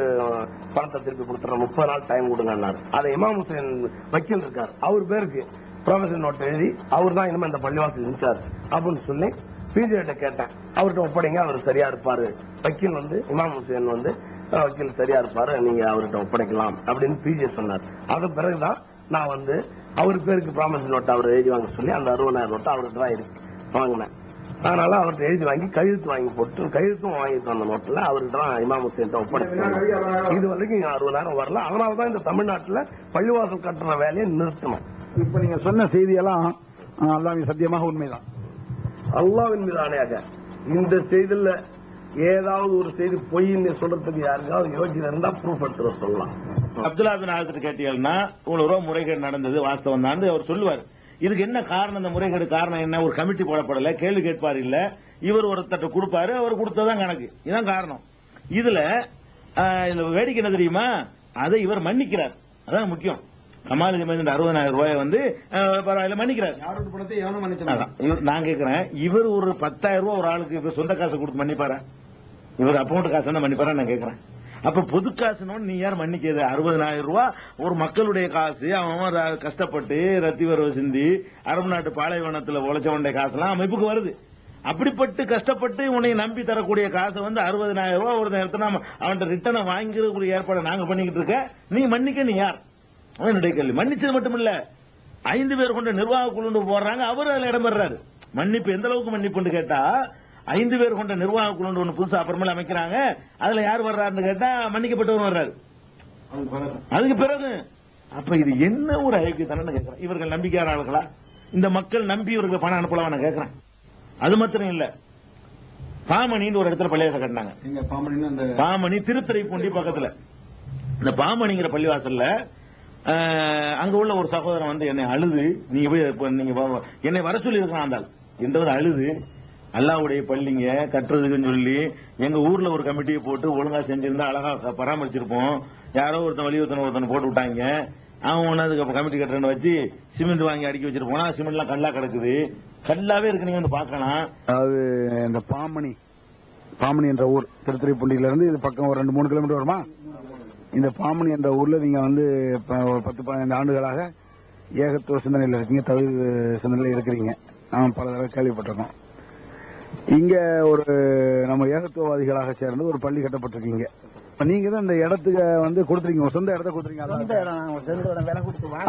பணத்தை திருப்பி கொடுத்துறேன், 30 நாள் டைம் கொடுங்கன்னாரு. அதை இமாம் ஹுசேன் வக்கீல் இருக்காரு, அவர் பேருக்கு ப்ராமிசரி நோட்டு எழுதி அவர் தான் இனிமே இந்த பள்ளிவாசல் இன்சார்ஜ் அப்படின்னு சொல்லி பிஜேட்ட கேட்டேன். அவர்கிட்ட ஒப்படைங்க, அவர் சரியா இருப்பாரு, வக்கீல் வந்து இமாம் ஹுசேன் வந்து வக்கீல் சரியா இருப்பாரு, நீங்க அவர்கிட்ட ஒப்படைக்கலாம் அப்படின்னு பிஜே சொன்னார். அதன் பிறகுதான் நான் வந்து அவர் பேருக்கு ப்ராமிசரி நோட்டு அவர் எழுதி வாங்க சொல்லி அந்த 60,000 நோட்டு அவர்கிட்ட தான் இருக்கு வாங்கினேன். அதனால அவர்கிட்ட எழுதி வாங்கி கையெழுத்து வாங்கி போட்டு, கையெழுத்தும் வாங்கிட்டு வந்த நோட்டுல அவர்கிட்ட தான் இமாம் ஹுசேன் ஒப்படைச்சாங்க. இது வரைக்கும் 60,000 வரல. அதனாலதான் இந்த தமிழ்நாட்டுல பள்ளிவாசல் கட்டுற வேலையை நிறுத்தணும்.
இப்ப நீங்க சொன்ன செய்தியெல்லாம் அல்லாஹ்வின் சத்தியமாக உண்மைதான்.
அல்லாஹ்வின் மீது ஆணையாக இந்த செய்தியில ஏதாவது ஒரு செய்தி பொய்ன்னு சொல்றதுக்கு யாருக்காவது யோசனை இருந்தா ப்ரூஃப் எடுத்து சொல்லலாம்.
அப்துல்லா பின் ஆசிர் கேட்டீங்கன்னா இவ்வளவு ரூபா முறைகேடு நடந்தது வாஸ்தவம் தான் அவர் சொல்லுவார். இதுக்கு என்ன காரணம், இந்த முறைகேடு காரணம் என்ன, ஒரு கமிட்டி போடப்படல, கேள்வி கேட்பார் இல்ல, இவர் ஒருத்தட்ட கொடுப்பாரு, அவர் கொடுத்ததான் கணக்கு, இதுதான் காரணம். இதுல வேடிக்கை என்ன தெரியுமா, அதை இவர் மன்னிக்கிறார், அதான் முக்கியம். கமால் இந்த 60,000 ரூபாய் வந்து பரவாயில்ல மன்னிக்கிறார். நான் கேட்கிறேன், இவர் ஒரு 10,000 ரூபாய் ஒரு ஆளுக்கு இவர் சொந்த காசை கொடுத்து மன்னிப்பாரா, இவர் அக்கௌண்ட் காசு தான் மன்னிப்பாரா நான் கேட்கிறேன். அப்ப பொது காசுன்னு நீ யார் மன்னிக்கிறது? 60,000 ரூபாய் ஒரு மக்களுடைய காசு, அவன் கஷ்டப்பட்டு ரத்தி வரவு சிந்தி அரபு நாட்டு பாலைவனத்துல உழைச்சவனுடைய காசுலாம் அமைப்புக்கு வருது. அப்படிப்பட்டு கஷ்டப்பட்டு உன்னை நம்பி தரக்கூடிய காசை வந்து 60,000 ரூபாய் ஒரு நேரத்தில் அவன் ரிட்டனை வாங்கிக்கூடிய ஏற்பாடு நாங்க பண்ணிக்கிட்டு இருக்க, நீ மன்னிக்க நீ யார்? அவனுடைய கேள்வி. மன்னிச்சது மட்டும் இல்ல, 5 பேர் கொண்ட நிர்வாக குழு போடுறாங்க, அவர் அதுல இடம்பெறாரு. மன்னிப்பு எந்த அளவுக்கு மன்னிப்புன்னு கேட்டா, 5 பேர் கொண்ட நிர்வாக குழு ஒன்று புதுசா அப்புறமேல அமைக்கிறாங்க, அதுல யார் வர்றாருன்னு கேட்டா மன்னிக்கப்பட்டவர் வர்றாரு அதுக்கு பிறகு. அப்ப இது என்ன ஒரு ஐக்கியத்தானு கேட்கிறேன். இவர்கள் நம்பிக்கையான ஆளுகளா? இந்த மக்கள் நம்பி இவர்கள் பணம் அனுப்பலாம் நான் கேட்கிறேன். அது மாத்திரம் இல்ல, பாமணின்னு ஒரு இடத்துல பள்ளிவாசல் கட்டினாங்க. பாமணி திருத்துறைப்பூண்டி பக்கத்துல. இந்த பாமணிங்கிற பள்ளிவாசல்ல அங்க உள்ள ஒரு சகோதரன் வந்து என்னை அழுது, நீங்க போய் நீங்க என்னை வர சொல்லி இருக்கான் என்றது அழுது, அல்லாவுடைய பள்ளிங்க கட்டுறதுக்குன்னு சொல்லி எங்க ஊர்ல ஒரு கமிட்டியை போட்டு ஒழுங்கா செஞ்சிருந்தா அழகா பராமரிச்சிருப்போம். யாரோ ஒருத்தன் போட்டு விட்டாங்க. அவன் ஒன்னாவது கமிட்டி கட்டுறன்னு வச்சு சிமெண்ட் வாங்கி அடுக்கி வச்சிருப்போம். சிமெண்ட் எல்லாம் கல்லா கிடக்குது, கல்லாவே இருக்கு. நீங்க வந்து பாக்கலாம்.
அதாவது இந்த பாமணி என்ற ஊர் திருத்துறைப்பூண்டியில இருந்து இது பக்கம் ஒரு 2-3 கிலோமீட்டர் வருமா? இந்த பாமணி என்ற ஊர்ல நீங்க வந்து 10-15 ஆண்டுகளாக ஏகத்துவ சிந்தனையில் இருக்கீங்க, தவிர சிந்தனையில் இருக்கிறீங்க. நாம் பல தடவை கேள்விப்பட்டிருக்கோம். இங்க ஒரு நம்ம ஏகத்துவவாதிகளாக சேர்ந்து ஒரு பள்ளி கட்டப்பட்டிருக்கீங்க. நீங்க தான் இந்த இடத்துக்கு வந்து கொடுத்துருக்கீங்க, சொந்த இடத்த கொடுத்துருக்கீங்க.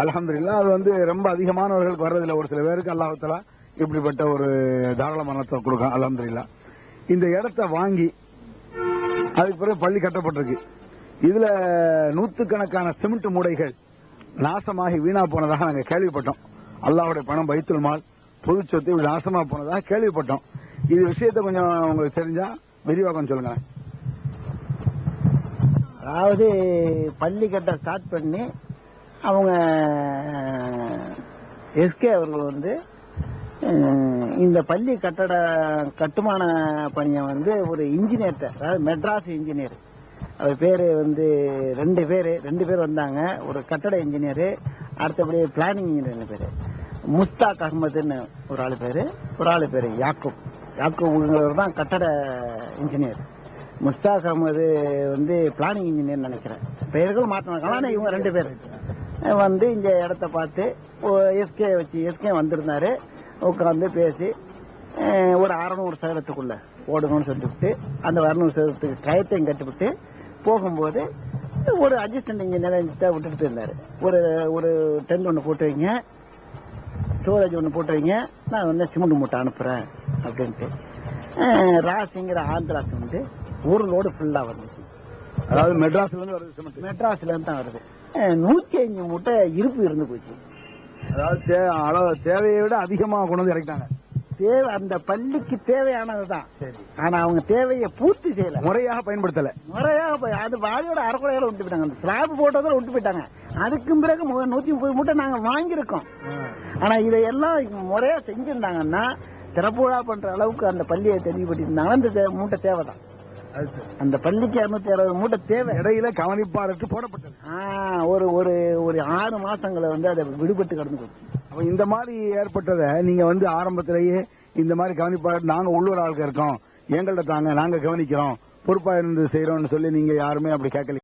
அல்ஹம்துலில்லாஹ். அது வந்து ரொம்ப அதிகமானவர்களுக்கு வர்றதில்ல. ஒரு சில பேருக்கு அல்லாஹ் தஆலா இப்படிப்பட்ட ஒரு தாராள மனத்தை கொடுக்கும். அல்ஹம்துலில்லாஹ். இந்த இடத்தை வாங்கி அதுக்கு பிறகு பள்ளி கட்டப்பட்டிருக்கு. இதுல நூற்றுக்கணக்கான சிமெண்ட் மூடைகள் நாசமாகி வீணா போனதாக நாங்க கேள்விப்பட்டோம். அல்லாஹ்வுடைய பணம் பைத்துல் மால், பொது சொத்து இப்படி நாசமா போனதாக கேள்விப்பட்டோம். இது விஷயத்தை கொஞ்சம் உங்களுக்கு தெரிஞ்சா விரிவா கொஞ்சம் சொல்லுங்க.
அதாவது பள்ளி கட்ட ஸ்டார்ட் பண்ணி அவங்க எஸ்கே அவர்கள் வந்து இந்த பள்ளி கட்டுமான பணியை வந்து ஒரு இன்ஜினியர்கிட்ட, அதாவது மெட்ராஸ் இன்ஜினியர், அவர் பேரு வந்து ரெண்டு பேர் வந்தாங்க. ஒரு கட்டட இன்ஜினியரு, அடுத்தபடி பிளானிங் இன்ஜினியர் பேரு முஸ்தாக் அகமதுன்னு ஒரு ஆளு பேரு யாக்கூப் தான் கட்டட இன்ஜினியர். முஸ்தாக் அகமது வந்து பிளானிங் இன்ஜினியர் நினைக்கிறேன். பெயர்கள் மாற்றினாங்க. ஆனால் இவங்க 2 பேர் வந்து இந்த இடத்த பார்த்து எஸ்கே வந்திருந்தாரு. உட்காந்து பேசி ஒரு 600 சதுரத்துக்குள்ள ஓடணும்னு சொல்லிவிட்டு அந்த 600 சதுரத்துக்கு கயத்தையும் கட்டுவிட்டு போகும்போது ஒரு அசிஸ்டன்ட் இன்ஜினியர் விட்டுட்டு இருந்தாரு. ஒரு டென்ட் ஒன்று போட்டு வைங்க, ஸ்டோரேஜ் ஒன்று போட்டு வைங்க, நான் வந்து சிமெண்ட் மூட்டை அனுப்புறேன் அப்படின்ட்டு. ராசிங்கிற ஆந்திரா சிமெண்ட் ஒரு லோடு ஃபுல்லா வந்துச்சு.
அதாவது மெட்ராஸ்ல இருந்து
தான் வருது. 105 மூட்டை இருப்பு இருந்து போச்சு.
அதாவது தேவையை விட அதிகமா கொண்டு வந்து இறக்கிட்டாங்க.
அந்த பள்ளிக்கு தேவையானதுதான், ஆனா அவங்க தேவையை பூர்த்தி செய்யல,
முறையாக பயன்படுத்தல.
அது வாரியோட அரைக்குறையோட விட்டு போயிட்டாங்க. அந்த ஸ்லாப் போட்டதோட விட்டு போயிட்டாங்க. அதுக்கும் பிறகு 130 மூட்டை நாங்க வாங்கியிருக்கோம். ஆனா இதையெல்லாம் முறையா செஞ்சிருந்தாங்கன்னா, திறப்புழா பண்ற அளவுக்கு அந்த பள்ளியை தெளிவுபடுத்திருந்தாங்கன்னா அந்த மூட்டை தேவைதான். அந்த பள்ளிக்கு 260 மூட்டை தேவை.
இடையில கவனிப்பாளருக்கு போடப்பட்டது.
ஒரு 6 மாசங்களை வந்து அதை விடுபட்டு கடந்து போச்சு.
அப்ப இந்த மாதிரி ஏற்பட்டதை நீங்க வந்து ஆரம்பத்திலேயே இந்த மாதிரி கவனிப்பாளர் நாங்க உள்ளூர் ஆளுக்கு இருக்கோம், எங்கள்ட்ட தாங்க, நாங்க கவனிக்கிறோம், பொறுப்பா இருந்து செய்யறோம்னு சொல்லி நீங்க யாருமே அப்படி கேட்கல.